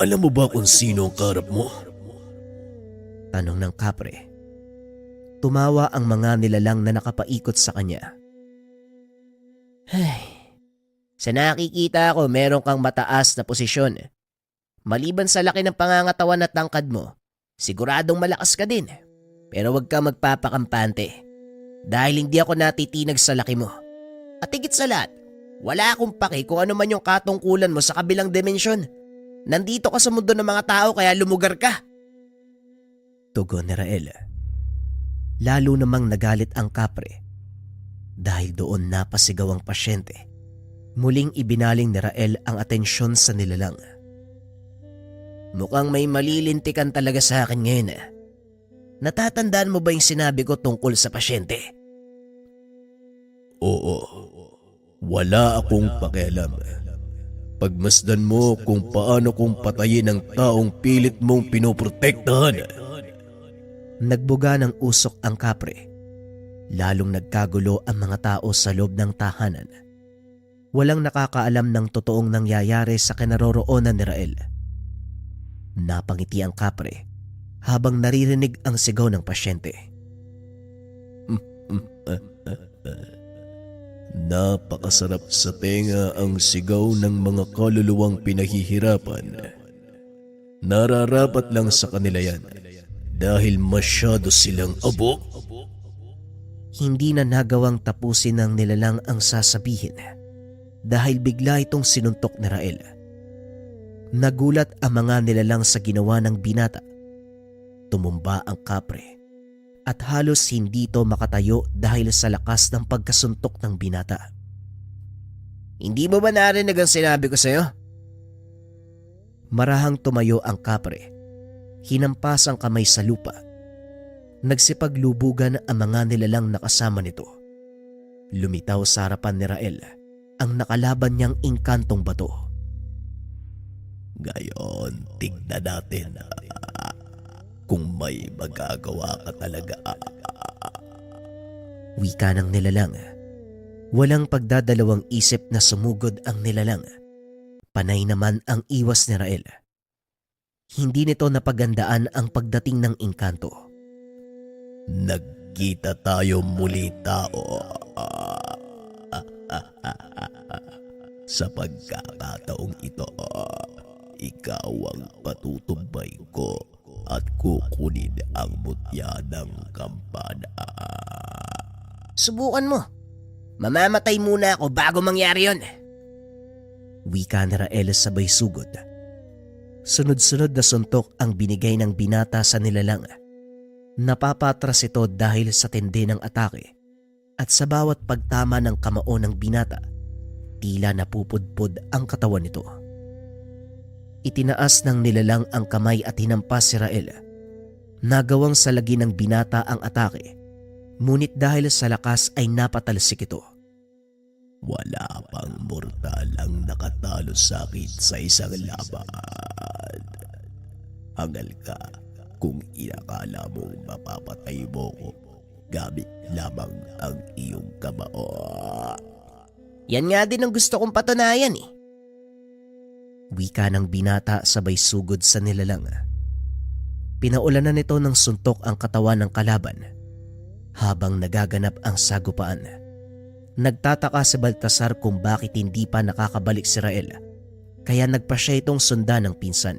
Alam mo ba kung sino ang karap mo? Tanong ng kapre. Tumawa ang mga nilalang na nakapaikot sa kanya. Ay, sa nakikita ko meron kang mataas na posisyon. Maliban sa laki ng pangangatawan at tangkad mo, siguradong malakas ka din. Pero huwag ka magpapakampante. Dahil hindi ako natitinag sa laki mo. At higit sa lahat, wala akong paki kung ano man yung katungkulan mo sa kabilang dimensyon. Nandito ka sa mundo ng mga tao kaya lumugar ka. Tugon ni Rael. Lalo namang nagalit ang kapre. Dahil doon napasigaw ang pasyente. Muling ibinaling ni Rael ang atensyon sa nilalang. Mukhang may malilintikan talaga sa akin ngayon. Natatandaan mo ba yung sinabi ko tungkol sa pasyente? Oo. Wala akong pakialam. Pagmasdan mo kung paano kong patayin ang taong pilit mong pinoprotektahan. Nagbuga ng usok ang kapre. Lalong nagkagulo ang mga tao sa loob ng tahanan. Walang nakakaalam ng totoong nangyayari sa kinaroroonan ni Rael. Napangiti ang kapre habang naririnig ang sigaw ng pasyente. Napakasarap sa tenga ang sigaw ng mga kaluluwang pinahihirapan. Nararapat lang sa kanila yan dahil masyado silang abo. Hindi na nagawang tapusin ng nilalang ang sasabihin. dahil bigla itong sinuntok ni Rael. Nagulat ang mga nilalang sa ginawa ng binata. Tumumba ang kapre at halos hindi ito makatayo dahil sa lakas ng pagkasuntok ng binata. Hindi mo ba narinig ang sinabi ko sa'yo? Marahang tumayo ang kapre. Hinampas ang kamay sa lupa. Nagsipaglubugan ang mga nilalang nakasama nito. Lumitaw sa harapan ni Rael ang nakalaban niyang inkantong bato. Ngayon, tignan natin kung may magagawa ka talaga. Wika ng nilalang. Walang pagdadalawang isip na sumugod ang nilalang. Panay naman ang iwas ni Rael. Hindi nito napagandaan ang pagdating ng engkanto. Nagkita tayo muli, tao. Sa pagkakataong ito, ikaw ang patutumbay ko at kukunin ang mutya ng kampana. Subukan mo. Mamamatay muna ako bago mangyari yon. Wika ni Rael sabay sugod. Sunod-sunod na suntok ang binigay ng binata sa nilalang. Napapatras ito dahil sa tindi ng atake at sa bawat pagtama ng kamao ng binata, tila napupudpod ang katawan nito. Itinaas ng nilalang ang kamay at hinampas si Rael. Nagawang salagi ng binata ang atake, ngunit dahil sa lakas ay napatalsik ito. Wala pang mortal ang nakatalo sa akin sa isang laban. Hangal ka kung inakala mong mapapatay mo ko gamit lamang ang iyong kamao. Yan nga din ang gusto kong patunayan eh. Wika ng binata sabay sugod sa nilalang. Pinaulanan nito ng suntok ang katawan ng kalaban habang nagaganap ang sagupaan. Nagtataka si Baltasar kung bakit hindi pa nakakabalik si Rael, kaya nagpa siya itong sundan ng pinsan.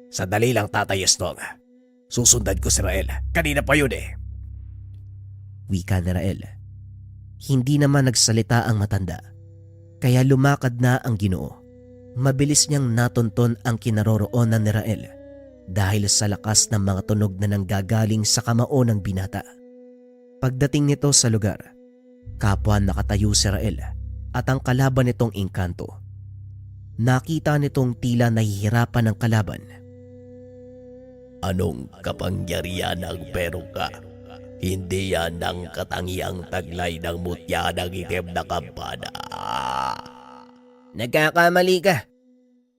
Sandali lang, Tatay Estong. Susundan ko si Rael. Kanina pa yun eh. Wika ni Rael. Hindi naman nagsalita ang matanda, kaya lumakad na ang Ginoo. Mabilis niyang natunton ang kinaroroonan ni Rael dahil sa lakas ng mga tunog na nanggagaling sa kamao ng binata. Pagdating nito sa lugar, kapwa nakatayo si Rael at ang kalaban nitong engkanto. Nakita nitong tila nahihirapan ng kalaban. Anong kapangyarihan ang meron ka? Hindi yan ang katangiang taglay ng mutya ng itim na kampana. Nagkakamali ka.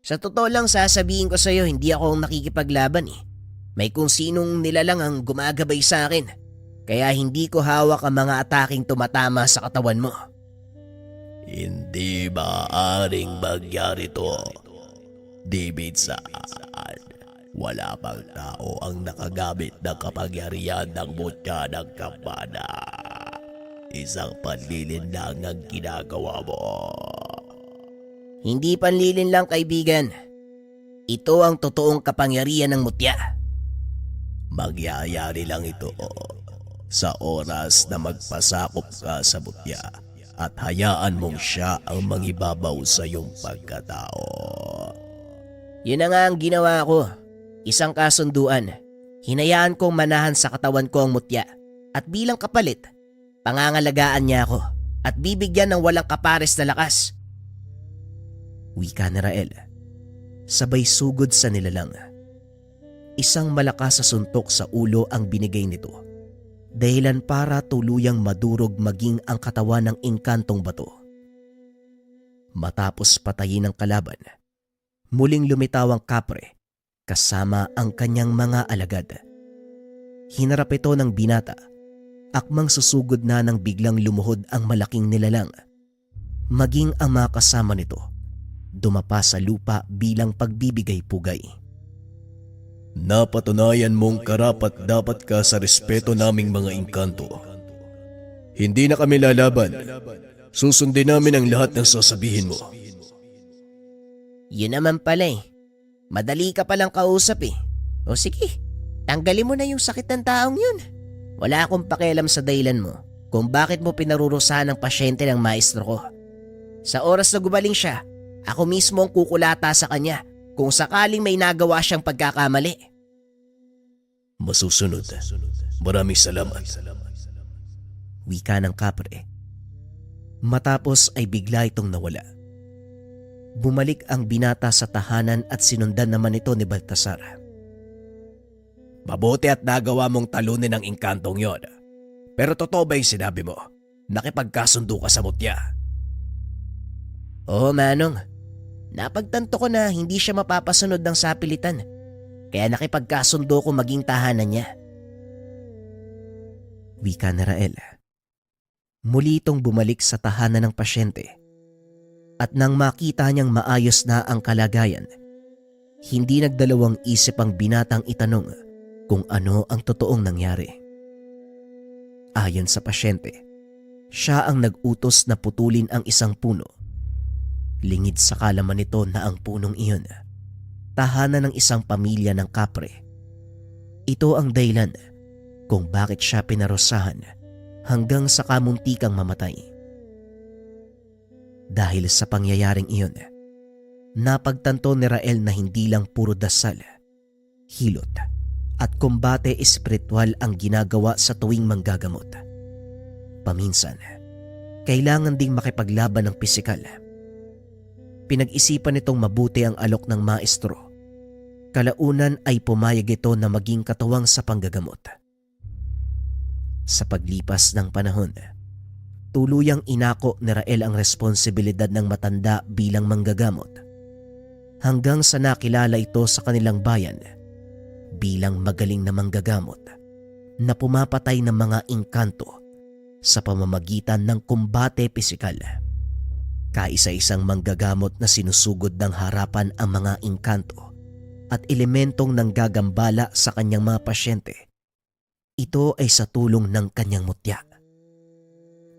Sa totoo lang sasabihin ko sa'yo, hindi ako nakikipaglaban eh. May kung sinong nilalang ang gumagabay sa akin. Kaya hindi ko hawak ang mga ataking tumatama sa katawan mo. Hindi maaaring mangyari to. Di minsan, wala pang tao ang nakagamit ng kapangyarihan ng mutya ng kampana. Isang panlilin lang ang ginagawa mo. Hindi panlilin lang, kaibigan. Ito ang totoong kapangyarihan ng mutya. Mangyayari lang ito sa oras na magpasakop ka sa mutya at hayaan mong siya ang mangibabaw sa iyong pagkatao. Yun na nga ang ginawa ko. Isang kasunduan. Hinayaan kong manahan sa katawan ko ang mutya at bilang kapalit, pangangalagaan niya ako at bibigyan ng walang kapares na lakas. Wika ni Rael. Sabay sugod sa nilalang. Isang malakas na suntok sa ulo ang binigay nito, dahilan para tuluyang madurog maging ang katawan ng engkantong bato. Matapos patayin ng kalaban, muling lumitaw ang kapre kasama ang kanyang mga alagad. Hinarap ito ng binata, akmang susugod na nang biglang lumuhod ang malaking nilalang. Maging ang mga kasama nito, dumapa sa lupa bilang pagbibigay pugay. Napatunayan mong karapat dapat ka sa respeto naming mga engkanto. Hindi na kami lalaban. Susundin namin ang lahat ng sasabihin mo. Yun naman pala eh. Madali ka palang kausap eh. O sige, tanggalin mo na yung sakit ng taong yun. Wala akong pakialam sa dahilan mo kung bakit mo pinarurusahan ang pasyente ng maestro ko. Sa oras na gumaling siya, ako mismo ang kukulata sa kanya kung sakaling may nagawa siyang pagkakamali. Masusunod. Maraming salamat. Wika ng kapre. Matapos ay bigla itong nawala. Bumalik ang binata sa tahanan at sinundan naman ito ni Baltasar. Mabuti at nagawa mong talunin ang inkantong yon. Pero totoo ba yung sinabi mo? Nakipagkasundo ka sa mutya. Oo, Manong. Napagtanto ko na hindi siya mapapasunod ng sapilitan. Kaya nakipagkasundo ko maging tahanan niya. Wika ni Rael. Muli itong bumalik sa tahanan ng pasyente. At nang makita niyang maayos na ang kalagayan, hindi nagdalawang isip ang binatang itanong kung ano ang totoong nangyari. Ayon sa pasyente, siya ang nag-utos na putulin ang isang puno. Lingid sa kalaman nito na ang punong iyon, tahanan ng isang pamilya ng kapre. Ito ang dahilan kung bakit siya pinarusahan hanggang sa kamuntikang mamatay. Dahil sa pangyayaring iyon, napagtanto ni Rael na hindi lang puro dasal, hilot at kumbate espiritual ang ginagawa sa tuwing manggagamot. Paminsan, kailangan ding makipaglaban ng pisikal. Pinag-isipan nitong mabuti ang alok ng maestro. Kalaunan ay pumayag ito na maging katuwang sa panggagamot. Sa paglipas ng panahon, tuluyang inako ni Rael ang responsibilidad ng matanda bilang manggagamot hanggang sa nakilala ito sa kanilang bayan bilang magaling na manggagamot na pumapatay ng mga engkanto sa pamamagitan ng kumbate pisikal. Kaisa-isang manggagamot na sinusugod ng harapan ang mga engkanto at elementong nanggagambala sa kanyang mga pasyente. Ito ay sa tulong ng kanyang mutya,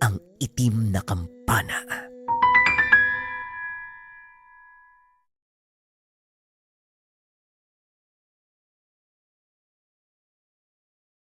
ang itim na kampana.